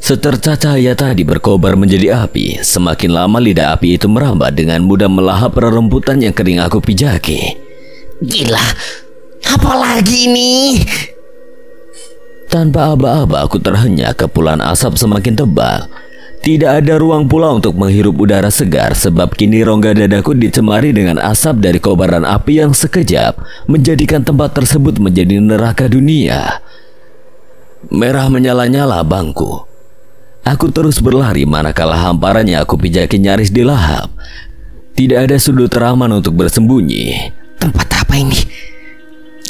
Secercah cahaya tadi berkobar menjadi api. Semakin lama lidah api itu merambat dengan mudah melahap rerumputan yang kering aku pijaki. Gila, apa lagi ini? Tanpa aba-aba aku terhenyak, kepulan asap semakin tebal. Tidak ada ruang pula untuk menghirup udara segar, sebab kini rongga dadaku dicemari dengan asap dari kobaran api yang sekejap menjadikan tempat tersebut menjadi neraka dunia. Merah menyala-nyala bangku. Aku terus berlari manakala hamparannya aku pijaki nyaris dilahap. Tidak ada sudut teraman untuk bersembunyi. Tempat apa ini?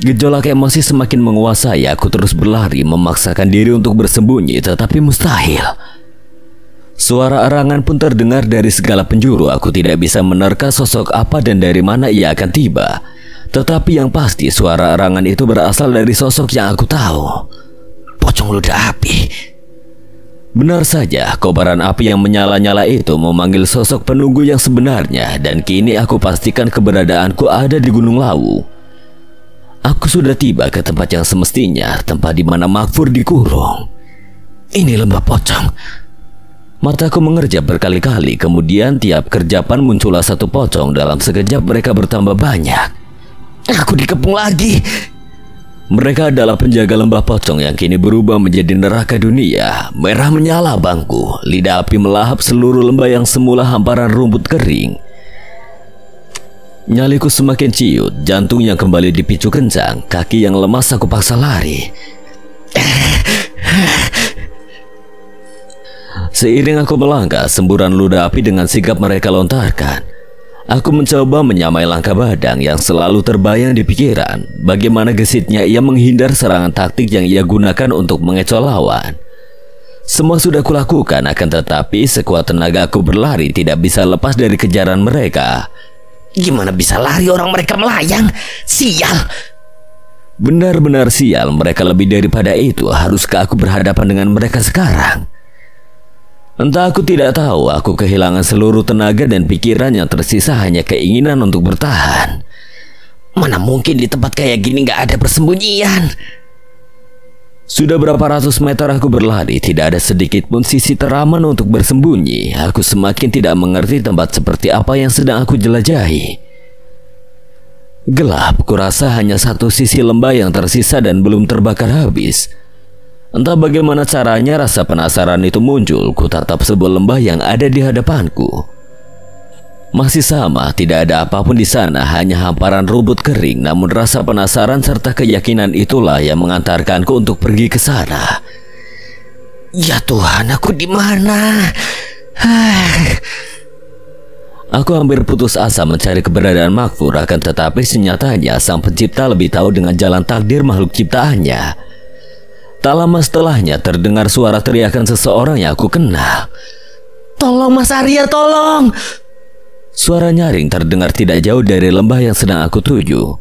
Gejolak emosi semakin menguasai. Aku terus berlari, memaksakan diri untuk bersembunyi, tetapi mustahil. Suara arangan pun terdengar dari segala penjuru. Aku tidak bisa menerka sosok apa dan dari mana ia akan tiba. Tetapi yang pasti suara arangan itu berasal dari sosok yang aku tahu. Pocong ludah api. Benar saja, kobaran api yang menyala-nyala itu memanggil sosok penunggu yang sebenarnya. Dan kini aku pastikan keberadaanku ada di Gunung Lawu. Aku sudah tiba ke tempat yang semestinya, tempat di mana Makfur dikurung. Ini lembah pocong. Mataku mengerjap berkali-kali, kemudian tiap kerjapan muncullah satu pocong. Dalam sekejap mereka bertambah banyak. Aku dikepung lagi. Mereka adalah penjaga lembah pocong yang kini berubah menjadi neraka dunia. Merah menyala bangku. Lidah api melahap seluruh lembah yang semula hamparan rumput kering. Nyaliku semakin ciut, jantung yang kembali dipicu kencang, kaki yang lemas aku paksa lari. Seiring aku melangkah, semburan ludah api dengan sigap mereka lontarkan. Aku mencoba menyamai langkah Badang yang selalu terbayang di pikiran. Bagaimana gesitnya ia menghindar serangan taktik yang ia gunakan untuk mengecoh lawan. Semua sudah kulakukan, akan tetapi sekuat tenaga aku berlari tidak bisa lepas dari kejaran mereka. Gimana bisa lari orang mereka melayang? Sial! Benar-benar sial, mereka lebih daripada itu. Haruskah aku berhadapan dengan mereka sekarang? Entah, aku tidak tahu. Aku kehilangan seluruh tenaga dan pikiran, yang tersisa hanya keinginan untuk bertahan. Mana mungkin di tempat kayak gini gak ada persembunyian? Sudah berapa ratus meter aku berlari, tidak ada sedikit pun sisi teraman untuk bersembunyi. Aku semakin tidak mengerti tempat seperti apa yang sedang aku jelajahi. Gelap, kurasa hanya satu sisi lembah yang tersisa dan belum terbakar habis. Entah bagaimana caranya rasa penasaran itu muncul. Ku tatap sebuah lembah yang ada di hadapanku. Masih sama, tidak ada apapun di sana, hanya hamparan rumput kering. Namun rasa penasaran serta keyakinan itulah yang mengantarkanku untuk pergi ke sana. Ya Tuhan, aku di mana? Aku hampir putus asa mencari keberadaan Makfur, akan tetapi senyatanya sang pencipta lebih tahu dengan jalan takdir makhluk ciptaannya. Tak lama setelahnya terdengar suara teriakan seseorang yang aku kenal. Tolong Mas Arya, tolong! Suara nyaring terdengar tidak jauh dari lembah yang sedang aku tuju.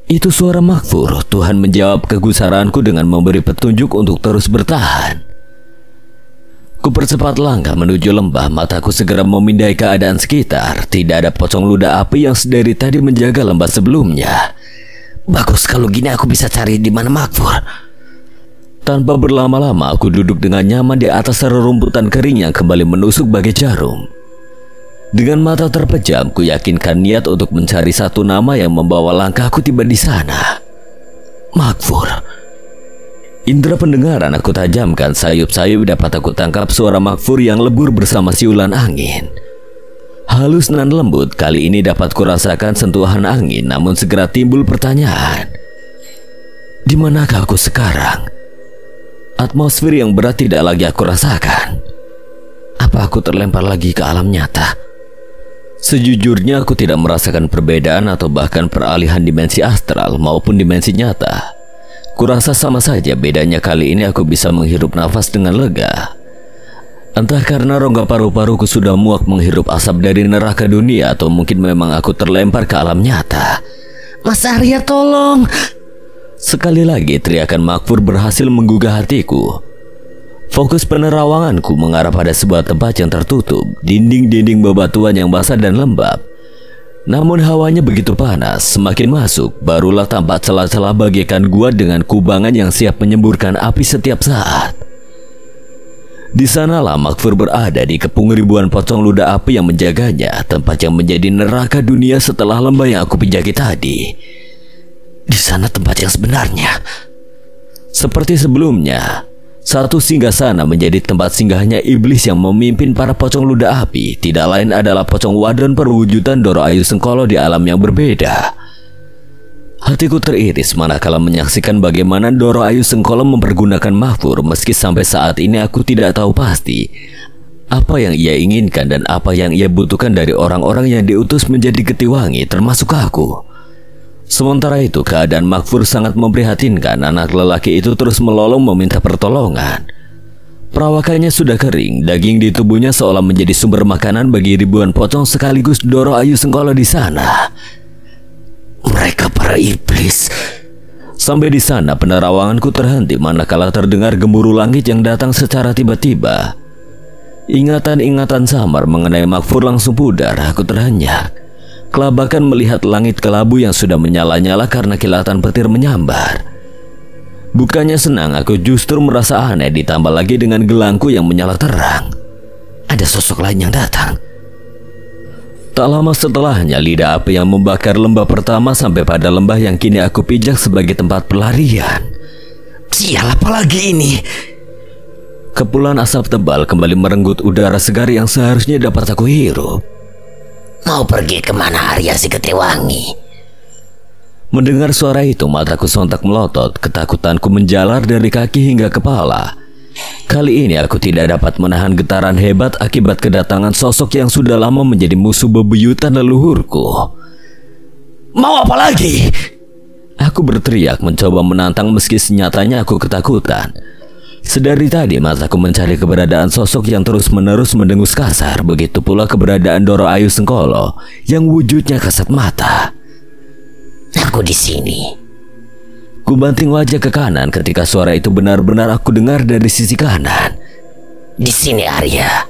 Itu suara Makfur. Tuhan menjawab kegusaranku dengan memberi petunjuk untuk terus bertahan. Kupercepat langkah menuju lembah, mataku segera memindai keadaan sekitar. Tidak ada pocong ludah api yang sedari tadi menjaga lembah sebelumnya. Bagus, kalau gini aku bisa cari di mana Makfur. Tanpa berlama-lama, aku duduk dengan nyaman di atas rerumputan kering yang kembali menusuk bagai jarum. Dengan mata terpejam, ku yakinkan niat untuk mencari satu nama yang membawa langkahku tiba di sana. Makfur. Indra pendengaran aku tajamkan, sayup-sayup dapat aku tangkap suara Makfur yang lebur bersama siulan angin. Halus nan lembut, kali ini dapat kurasakan sentuhan angin, namun segera timbul pertanyaan. Di manakah aku sekarang? Atmosfer yang berat tidak lagi aku rasakan. Apa aku terlempar lagi ke alam nyata? Sejujurnya aku tidak merasakan perbedaan atau bahkan peralihan dimensi astral maupun dimensi nyata. Kurasa sama saja, bedanya kali ini aku bisa menghirup nafas dengan lega. Entah karena rongga paru-paruku sudah muak menghirup asap dari neraka dunia, atau mungkin memang aku terlempar ke alam nyata. Mas Arya, tolong! Sekali lagi teriakan Makfur berhasil menggugah hatiku. Fokus penerawanganku mengarah pada sebuah tempat yang tertutup, dinding-dinding bebatuan yang basah dan lembab. Namun hawanya begitu panas, semakin masuk barulah tampak celah-celah bagaikan gua dengan kubangan yang siap menyemburkan api setiap saat. Di sanalah Makfur berada, di kepung ribuan pocong ludah api yang menjaganya, tempat yang menjadi neraka dunia setelah lembah yang aku pijaki tadi. Di sana tempat yang sebenarnya. Seperti sebelumnya, satu singgasana menjadi tempat singgahnya iblis yang memimpin para pocong ludah api. Tidak lain adalah pocong wadon perwujudan Doro Ayu Sengkolo di alam yang berbeda. Hatiku teriris manakala menyaksikan bagaimana Doro Ayu Sengkolo mempergunakan Makfur, meski sampai saat ini aku tidak tahu pasti apa yang ia inginkan dan apa yang ia butuhkan dari orang-orang yang diutus menjadi Getiwangi, termasuk aku. Sementara itu keadaan Makfur sangat memprihatinkan. Anak lelaki itu terus melolong meminta pertolongan. Perawakannya sudah kering, daging di tubuhnya seolah menjadi sumber makanan bagi ribuan pocong sekaligus Doro Ayu Sengkolo di sana. Mereka para iblis. Sampai di sana penerawanganku terhenti manakala terdengar gemuruh langit yang datang secara tiba-tiba. Ingatan-ingatan samar mengenai Makfur langsung pudar. Aku terhenyak. Kelabakan melihat langit kelabu yang sudah menyala-nyala karena kilatan petir menyambar. Bukannya senang, aku justru merasa aneh, ditambah lagi dengan gelangku yang menyala terang. Ada sosok lain yang datang. Tak lama setelahnya, lidah api yang membakar lembah pertama sampai pada lembah yang kini aku pijak sebagai tempat pelarian. Sial, apa lagi ini? Kepulan asap tebal kembali merenggut udara segar yang seharusnya dapat aku hirup. Mau pergi kemana Arya si Getiwangi? Mendengar suara itu, mataku sontak melotot. Ketakutanku menjalar dari kaki hingga kepala. Kali ini aku tidak dapat menahan getaran hebat akibat kedatangan sosok yang sudah lama menjadi musuh bebuyutan leluhurku. Mau apa lagi? Aku berteriak mencoba menantang meski senyatanya aku ketakutan. Sedari tadi mataku mencari keberadaan sosok yang terus-menerus mendengus kasar. Begitu pula keberadaan Doro Ayu Sengkolo yang wujudnya kasat mata. Aku di sini. Ku banting wajah ke kanan ketika suara itu benar-benar aku dengar dari sisi kanan. Di sini Arya.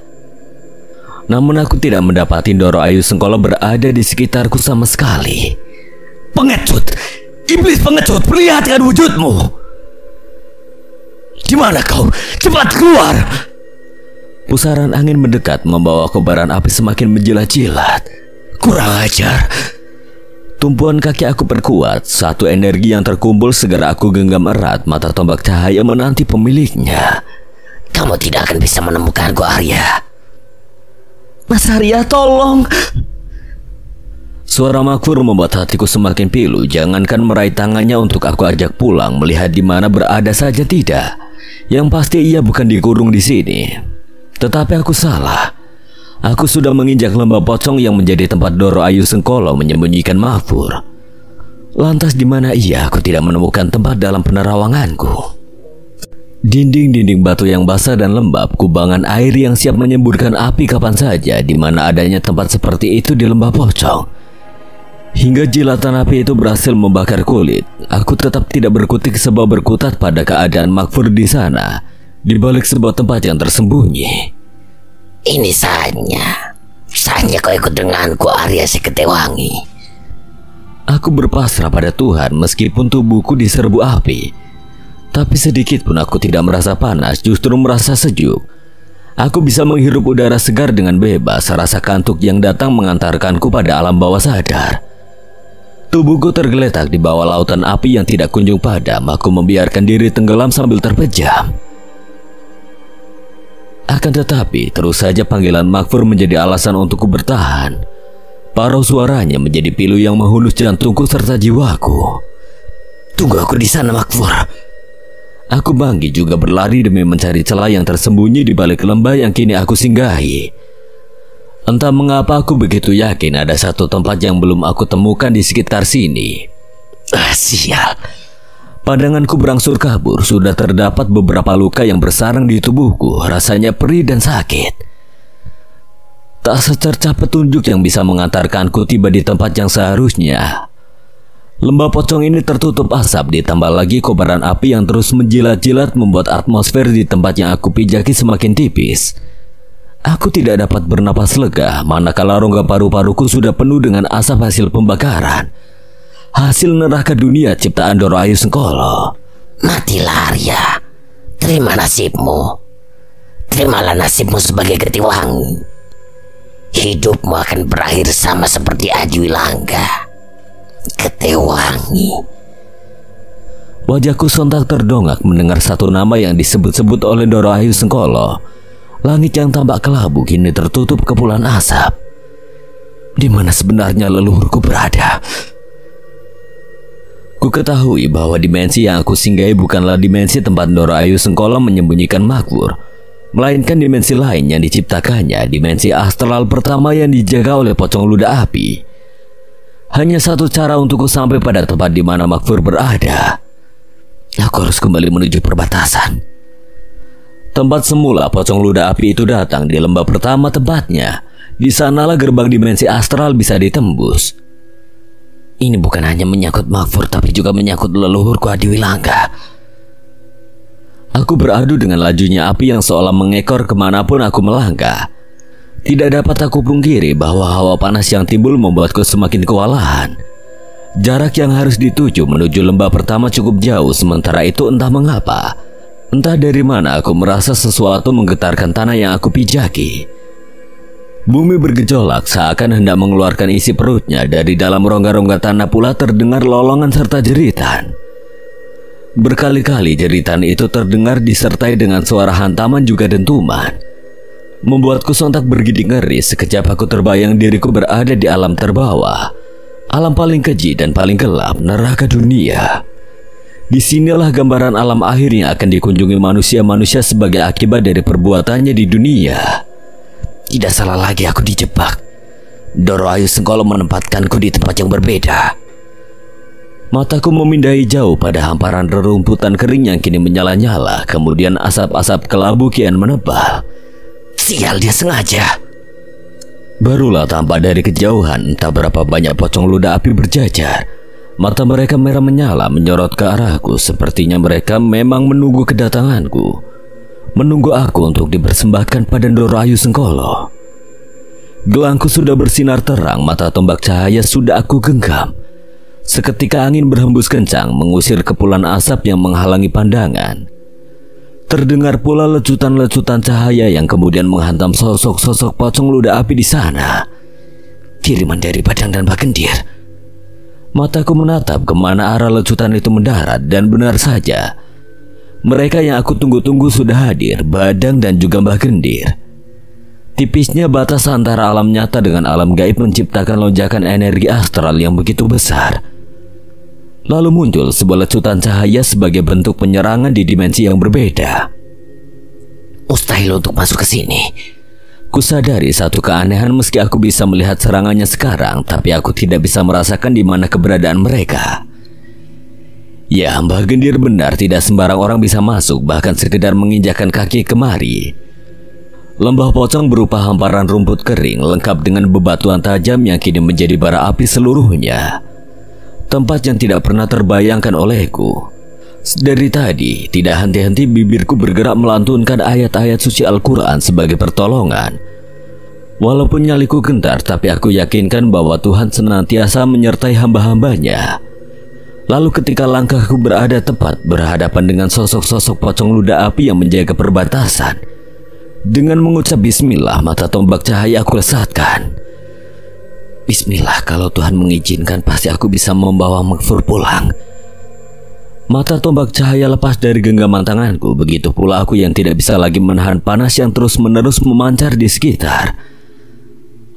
Namun aku tidak mendapati Doro Ayu Sengkolo berada di sekitarku sama sekali. Pengecut! Iblis pengecut, perlihatkan wujudmu! Di mana kau? Cepat keluar! Pusaran angin mendekat membawa kobaran api semakin menjilat-jilat. Kurang ajar. Tumpuan kaki aku perkuat. Satu energi yang terkumpul segera aku genggam erat. Mata tombak cahaya menanti pemiliknya. Kamu tidak akan bisa menemukanku, Arya. Mas Arya, tolong! Suara Makfur membuat hatiku semakin pilu. Jangankan meraih tangannya untuk aku ajak pulang, melihat di mana berada saja tidak. Yang pasti ia bukan dikurung di sini. Tetapi aku salah. Aku sudah menginjak lembah pocong yang menjadi tempat Doro Ayu Sengkolo menyembunyikan Makfur. Lantas di mana ia aku tidak menemukan tempat dalam penerawanganku. Dinding-dinding batu yang basah dan lembab, kubangan air yang siap menyemburkan api kapan saja, di mana adanya tempat seperti itu di lembah pocong. Hingga jilatan api itu berhasil membakar kulit, aku tetap tidak berkutik sebab berkutat pada keadaan Makfur di sana, di balik sebuah tempat yang tersembunyi. Ini saatnya kau ikut denganku, Arya Seketewangi. Aku berpasrah pada Tuhan meskipun tubuhku diserbu api. Tapi sedikit pun aku tidak merasa panas, justru merasa sejuk. Aku bisa menghirup udara segar dengan bebas, rasa kantuk yang datang mengantarkanku pada alam bawah sadar. Tubuhku tergeletak di bawah lautan api yang tidak kunjung padam. Aku membiarkan diri tenggelam sambil terpejam. Akan tetapi, terus saja panggilan Makfur menjadi alasan untukku bertahan. Parau suaranya menjadi pilu yang menghunus jantungku serta jiwaku. Tunggu aku di sana, Makfur. Aku bangkit juga berlari demi mencari celah yang tersembunyi di balik lembah yang kini aku singgahi. Entah mengapa aku begitu yakin ada satu tempat yang belum aku temukan di sekitar sini. Sial. Padanganku berangsur kabur, sudah terdapat beberapa luka yang bersarang di tubuhku, rasanya perih dan sakit. Tak secercah petunjuk yang bisa mengantarkanku tiba di tempat yang seharusnya. Lembah pocong ini tertutup asap, ditambah lagi kobaran api yang terus menjilat-jilat membuat atmosfer di tempat yang aku pijaki semakin tipis. Aku tidak dapat bernapas lega, manakala rongga paru-paruku sudah penuh dengan asap hasil pembakaran. Hasil neraka dunia ciptaan Doro Ayu Sengkolo. Matilah, Arya. Terima nasibmu. Terimalah nasibmu sebagai Ketiwangi. Hidupmu akan berakhir sama seperti Aji Wilangga. Ketiwangi. Wajahku sontak terdongak mendengar satu nama yang disebut-sebut oleh Doro Ayu Sengkolo. Langit yang tampak kelabu kini tertutup kepulan asap. Di mana sebenarnya leluhurku berada? Ku ketahui bahwa dimensi yang aku singgahi bukanlah dimensi tempat Doro Ayu Sengkolo menyembunyikan Makfur, melainkan dimensi lain yang diciptakannya, dimensi astral pertama yang dijaga oleh pocong ludah api. Hanya satu cara untukku sampai pada tempat di mana Makfur berada. Aku harus kembali menuju perbatasan. Tempat semula pocong ludah api itu datang di lembah pertama tempatnya. Di sanalah gerbang dimensi astral bisa ditembus. Ini bukan hanya menyangkut Makfur, tapi juga menyangkut leluhurku Adi Wilangga. Aku beradu dengan lajunya api yang seolah mengekor kemanapun aku melangkah. Tidak dapat aku pungkiri bahwa hawa panas yang timbul membuatku semakin kewalahan. Jarak yang harus dituju menuju lembah pertama cukup jauh, sementara itu entah mengapa, entah dari mana aku merasa sesuatu menggetarkan tanah yang aku pijaki. Bumi bergejolak seakan hendak mengeluarkan isi perutnya. Dari dalam rongga-rongga tanah pula terdengar lolongan serta jeritan. Berkali-kali jeritan itu terdengar disertai dengan suara hantaman juga dentuman. Membuatku sontak bergidik ngeri. Sekejap aku terbayang diriku berada di alam terbawah, alam paling keji dan paling gelap, neraka dunia. Disinilah gambaran alam akhir yang akan dikunjungi manusia-manusia sebagai akibat dari perbuatannya di dunia. Tidak salah lagi aku dijebak. Doro Ayu Sengkolo menempatkanku di tempat yang berbeda. Mataku memindai jauh pada hamparan rerumputan kering yang kini menyala-nyala. Kemudian asap-asap kelabu kian menebal. Sial, dia sengaja. Barulah tampak dari kejauhan entah berapa banyak pocong ludah api berjajar. Mata mereka merah menyala menyorot ke arahku. Sepertinya mereka memang menunggu kedatanganku, menunggu aku untuk dipersembahkan pada Doro Ayu Sengkolo. Gelangku sudah bersinar terang, mata tombak cahaya sudah aku genggam. Seketika angin berhembus kencang mengusir kepulan asap yang menghalangi pandangan. Terdengar pula lecutan-lecutan cahaya yang kemudian menghantam sosok-sosok pocong ludah api di sana. Kiriman dari Padang dan Bagendir. Mataku menatap kemana arah lecutan itu mendarat, dan benar saja, mereka yang aku tunggu-tunggu sudah hadir, Badang dan juga Mbah Gendir. Tipisnya batas antara alam nyata dengan alam gaib menciptakan lonjakan energi astral yang begitu besar. Lalu muncul sebuah lecutan cahaya sebagai bentuk penyerangan di dimensi yang berbeda. Mustahil untuk masuk ke sini. Kusadari satu keanehan meski aku bisa melihat serangannya sekarang, tapi aku tidak bisa merasakan di mana keberadaan mereka. Ya, Mbah Gendir benar, tidak sembarang orang bisa masuk, bahkan sekedar menginjakkan kaki kemari. Lembah pocong berupa hamparan rumput kering, lengkap dengan bebatuan tajam yang kini menjadi bara api seluruhnya. Tempat yang tidak pernah terbayangkan olehku. Dari tadi, tidak henti-henti bibirku bergerak melantunkan ayat-ayat suci Al-Quran sebagai pertolongan. Walaupun nyaliku gentar, tapi aku yakinkan bahwa Tuhan senantiasa menyertai hamba-hambanya. Lalu ketika langkahku berada tepat berhadapan dengan sosok-sosok pocong ludah api yang menjaga perbatasan, dengan mengucap bismillah, mata tombak cahaya aku lesatkan. Bismillah, kalau Tuhan mengizinkan pasti aku bisa membawa Makfur pulang. Mata tombak cahaya lepas dari genggaman tanganku, begitu pula aku yang tidak bisa lagi menahan panas yang terus-menerus memancar di sekitar.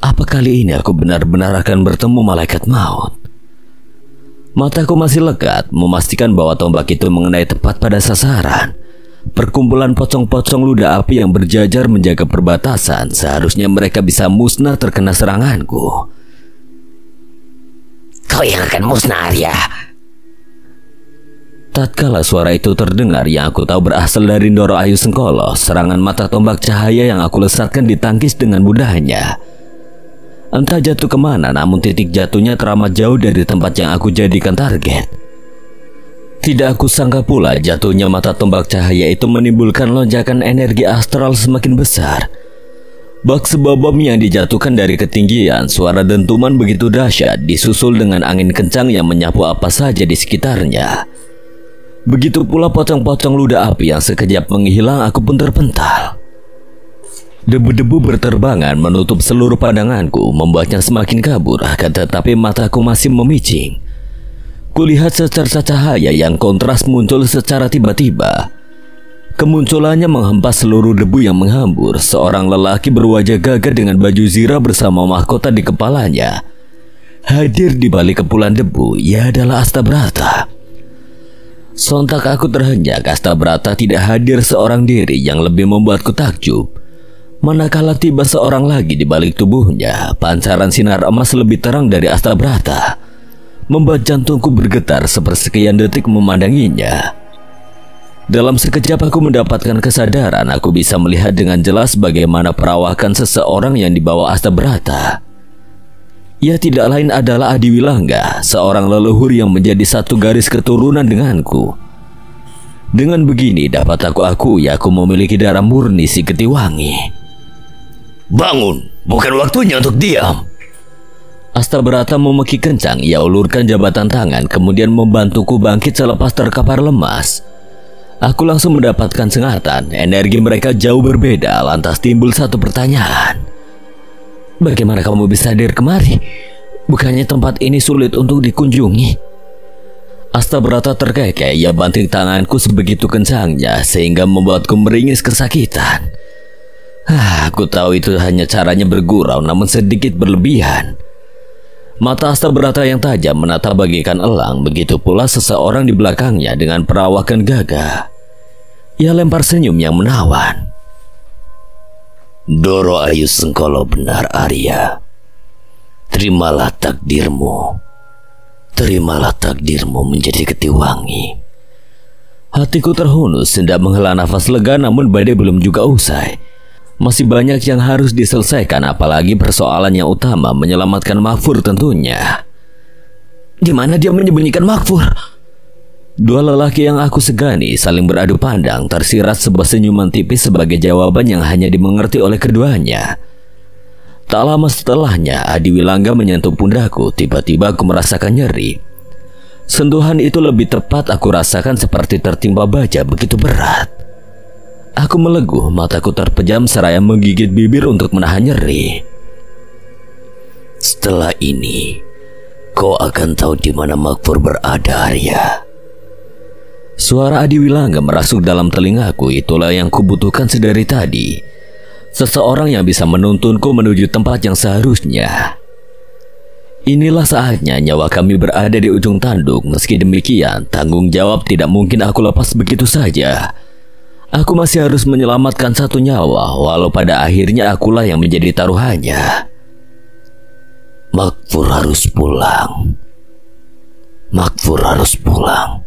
Apa kali ini aku benar-benar akan bertemu malaikat maut? Mataku masih lekat, memastikan bahwa tombak itu mengenai tepat pada sasaran. Perkumpulan pocong-pocong ludah api yang berjajar menjaga perbatasan, seharusnya mereka bisa musnah terkena seranganku. Kau yang akan musnah, Arya. Tatkala suara itu terdengar yang aku tahu berasal dari Ndoro Ayu Sengkolo, serangan mata tombak cahaya yang aku lesatkan ditangkis dengan mudahnya. Entah jatuh kemana, namun titik jatuhnya teramat jauh dari tempat yang aku jadikan target. Tidak aku sangka pula jatuhnya mata tombak cahaya itu menimbulkan lonjakan energi astral semakin besar. Bak sebuah bom yang dijatuhkan dari ketinggian, suara dentuman begitu dahsyat disusul dengan angin kencang yang menyapu apa saja di sekitarnya. Begitu pula pocong-pocong ludah api yang sekejap menghilang, aku pun terpental. Debu-debu berterbangan menutup seluruh pandanganku, membuatnya semakin kabur, akan tetapi mataku masih memicing. Kulihat secerca cahaya yang kontras muncul secara tiba-tiba. Kemunculannya menghempas seluruh debu yang menghambur. Seorang lelaki berwajah gagah dengan baju zirah bersama mahkota di kepalanya. Hadir di balik kepulan debu, ia adalah Astabrata. Sontak aku terhenyak, Astabrata tidak hadir seorang diri yang lebih membuatku takjub. Manakala tiba seorang lagi di balik tubuhnya, pancaran sinar emas lebih terang dari Astabrata, membuat jantungku bergetar sepersekian detik memandanginya. Dalam sekejap aku mendapatkan kesadaran, aku bisa melihat dengan jelas bagaimana perawakan seseorang yang dibawa Astabrata. Ia tidak lain adalah Adiwilangga, seorang leluhur yang menjadi satu garis keturunan denganku. Dengan begini dapat aku akui aku memiliki darah murni si Ketiwangi. Bangun, bukan waktunya untuk diam. Astabrata memeki kencang, ia ulurkan jabatan tangan kemudian membantuku bangkit selepas terkapar lemas. Aku langsung mendapatkan sengatan, energi mereka jauh berbeda, lantas timbul satu pertanyaan. Bagaimana kamu bisa hadir kemari? Bukannya tempat ini sulit untuk dikunjungi? Astabrata terkekeh, ia banting tanganku sebegitu kencangnya sehingga membuatku meringis kesakitan. Aku tahu itu hanya caranya bergurau, namun sedikit berlebihan. Mata Astabrata yang tajam menatap bagaikan elang, begitu pula seseorang di belakangnya dengan perawakan gagah. Ia lempar senyum yang menawan. Ndoro Ayu Sengkolo benar, Arya. Terimalah takdirmu. Terimalah takdirmu menjadi Ketiwangi. Hatiku terhunus, hendak menghela nafas lega, namun badai belum juga usai. Masih banyak yang harus diselesaikan, apalagi persoalan yang utama menyelamatkan Makfur tentunya. Di mana dia menyembunyikan Makfur? Dua lelaki yang aku segani saling beradu pandang, tersirat sebuah senyuman tipis sebagai jawaban yang hanya dimengerti oleh keduanya. Tak lama setelahnya, Adiwilangga menyentuh pundakku. Tiba-tiba aku merasakan nyeri. Sentuhan itu lebih tepat aku rasakan seperti tertimpa baja begitu berat. Aku meleguh, mataku terpejam seraya menggigit bibir untuk menahan nyeri. Setelah ini, kau akan tahu di mana Makfur berada, Arya. Suara Adiwilangga merasuk dalam telingaku. Itulah yang kubutuhkan sedari tadi. Seseorang yang bisa menuntunku menuju tempat yang seharusnya. Inilah saatnya nyawa kami berada di ujung tanduk. Meski demikian, tanggung jawab tidak mungkin aku lepas begitu saja. Aku masih harus menyelamatkan satu nyawa, walau pada akhirnya akulah yang menjadi taruhannya. Makfur harus pulang. Makfur harus pulang.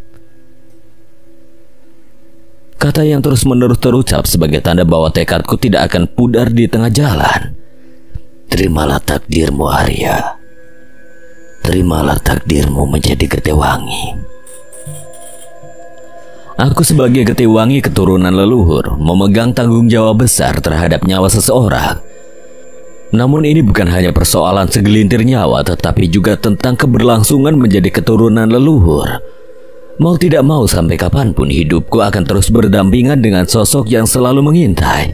Kata yang terus-menerus terucap sebagai tanda bahwa tekadku tidak akan pudar di tengah jalan. Terimalah takdirmu, Arya. Terimalah takdirmu menjadi Getewangi. Aku sebagai Getewangi keturunan leluhur memegang tanggung jawab besar terhadap nyawa seseorang. Namun ini bukan hanya persoalan segelintir nyawa, tetapi juga tentang keberlangsungan menjadi keturunan leluhur. Mau tidak mau sampai kapanpun hidupku akan terus berdampingan dengan sosok yang selalu mengintai.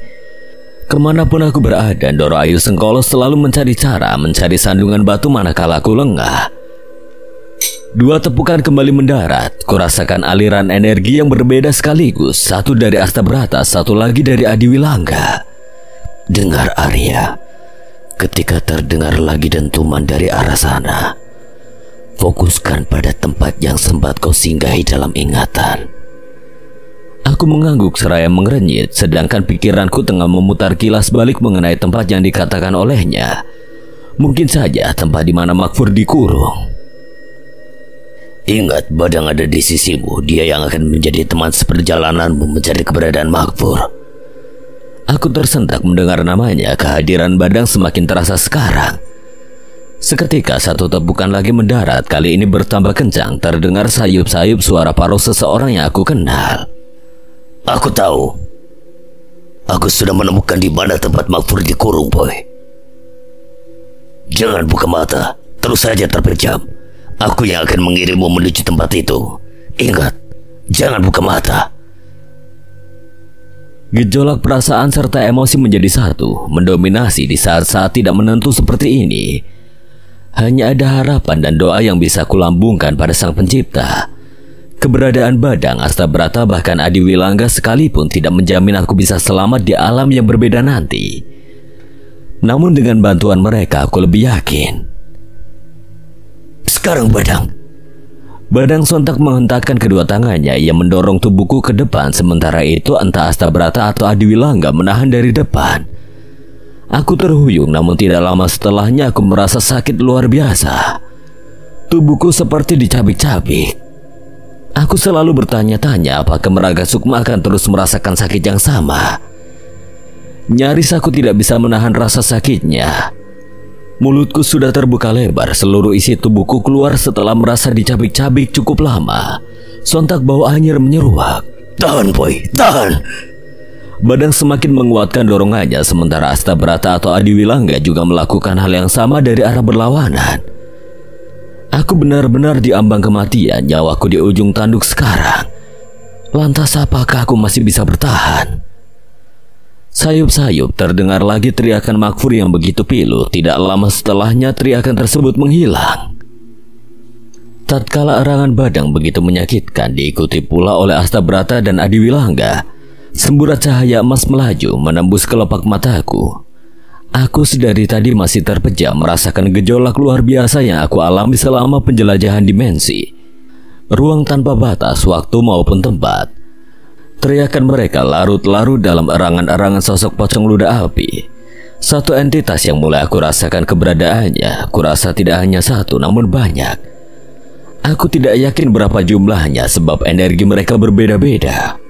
Kemanapun aku berada, Ndoro Ayu Sengkolo selalu mencari cara mencari sandungan batu manakala aku lengah. Dua tepukan kembali mendarat. Kurasakan aliran energi yang berbeda sekaligus. Satu dari Astabrata, satu lagi dari Adiwilangga. Dengar, Arya. Ketika terdengar lagi dentuman dari arah sana, fokuskan pada tempat yang sempat kau singgahi dalam ingatan. Aku mengangguk seraya mengerenyit, sedangkan pikiranku tengah memutar kilas balik mengenai tempat yang dikatakan olehnya. Mungkin saja tempat di mana Makfur dikurung. Ingat, Badang ada di sisimu. Dia yang akan menjadi teman seperjalananmu mencari keberadaan Makfur. Aku tersentak mendengar namanya. Kehadiran Badang semakin terasa sekarang. Seketika satu tepukan lagi mendarat, kali ini bertambah kencang. Terdengar sayup-sayup suara paruh seseorang yang aku kenal. Aku tahu. Aku sudah menemukan di mana tempat Makfur dikurung, boy. Jangan buka mata, terus saja terpejam. Aku yang akan mengirimmu menuju tempat itu. Ingat, jangan buka mata. Gejolak perasaan serta emosi menjadi satu, mendominasi di saat-saat tidak menentu seperti ini. Hanya ada harapan dan doa yang bisa kulambungkan pada Sang Pencipta. Keberadaan Badang, Astabrata, bahkan Adiwilangga sekalipun tidak menjamin aku bisa selamat di alam yang berbeda nanti. Namun dengan bantuan mereka aku lebih yakin. Sekarang, Badang. Badang sontak menghentakkan kedua tangannya. Ia mendorong tubuhku ke depan. Sementara itu entah Astabrata atau Adiwilangga menahan dari depan. Aku terhuyung, namun tidak lama setelahnya aku merasa sakit luar biasa. Tubuhku seperti dicabik-cabik. Aku selalu bertanya-tanya apakah Meraga Sukma akan terus merasakan sakit yang sama. Nyaris aku tidak bisa menahan rasa sakitnya. Mulutku sudah terbuka lebar, seluruh isi tubuhku keluar setelah merasa dicabik-cabik cukup lama. Sontak bau anyir menyeruak. Tahan, boy, tahan. Badang semakin menguatkan dorongannya, sementara Astabrata atau Adiwilangga juga melakukan hal yang sama dari arah berlawanan. Aku benar-benar diambang kematian, nyawaku di ujung tanduk sekarang. Lantas apakah aku masih bisa bertahan? Sayup-sayup terdengar lagi teriakan Makfur yang begitu pilu. Tidak lama setelahnya teriakan tersebut menghilang. Tatkala erangan Badang begitu menyakitkan, diikuti pula oleh Astabrata dan Adiwilangga. Semburat cahaya emas melaju menembus kelopak mataku. Aku sedari tadi masih terpejam merasakan gejolak luar biasa yang aku alami selama penjelajahan dimensi. Ruang tanpa batas, waktu maupun tempat. Teriakan mereka larut-larut dalam erangan-erangan sosok pocong ludah api. Satu entitas yang mulai aku rasakan keberadaannya. Kurasa tidak hanya satu, namun banyak. Aku tidak yakin berapa jumlahnya sebab energi mereka berbeda-beda.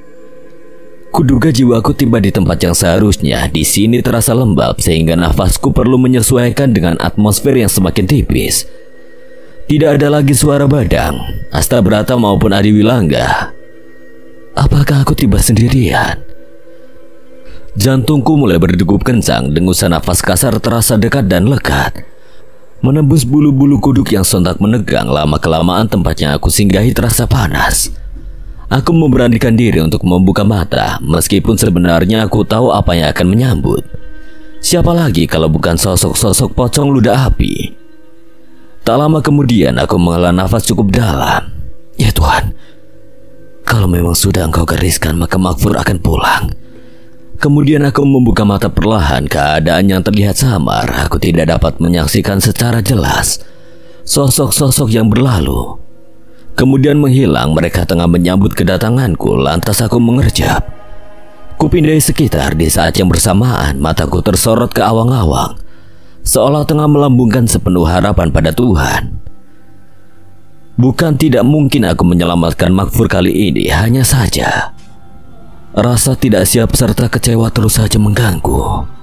Kuduga jiwaku tiba di tempat yang seharusnya. Di sini terasa lembab sehingga nafasku perlu menyesuaikan dengan atmosfer yang semakin tipis. Tidak ada lagi suara Badang, Astabrata maupun Adiwilangga. Apakah aku tiba sendirian? Jantungku mulai berdegup kencang. Dengusan nafas kasar terasa dekat dan lekat, menembus bulu-bulu kuduk yang sontak menegang. Lama-kelamaan tempat yang aku singgahi terasa panas. Aku memberanikan diri untuk membuka mata, meskipun sebenarnya aku tahu apa yang akan menyambut. Siapa lagi kalau bukan sosok-sosok pocong ludah api? Tak lama kemudian aku menghela nafas cukup dalam. Ya Tuhan, kalau memang sudah Engkau gariskan, maka Makfur akan pulang. Kemudian aku membuka mata perlahan. Keadaan yang terlihat samar. Aku tidak dapat menyaksikan secara jelas sosok-sosok yang berlalu, kemudian menghilang. Mereka tengah menyambut kedatanganku. Lantas aku mengerjap. Kupindai sekitar di saat yang bersamaan mataku tersorot ke awang-awang, seolah tengah melambungkan sepenuh harapan pada Tuhan. Bukan tidak mungkin aku menyelamatkan Makfur kali ini, hanya saja rasa tidak siap serta kecewa terus saja mengganggu.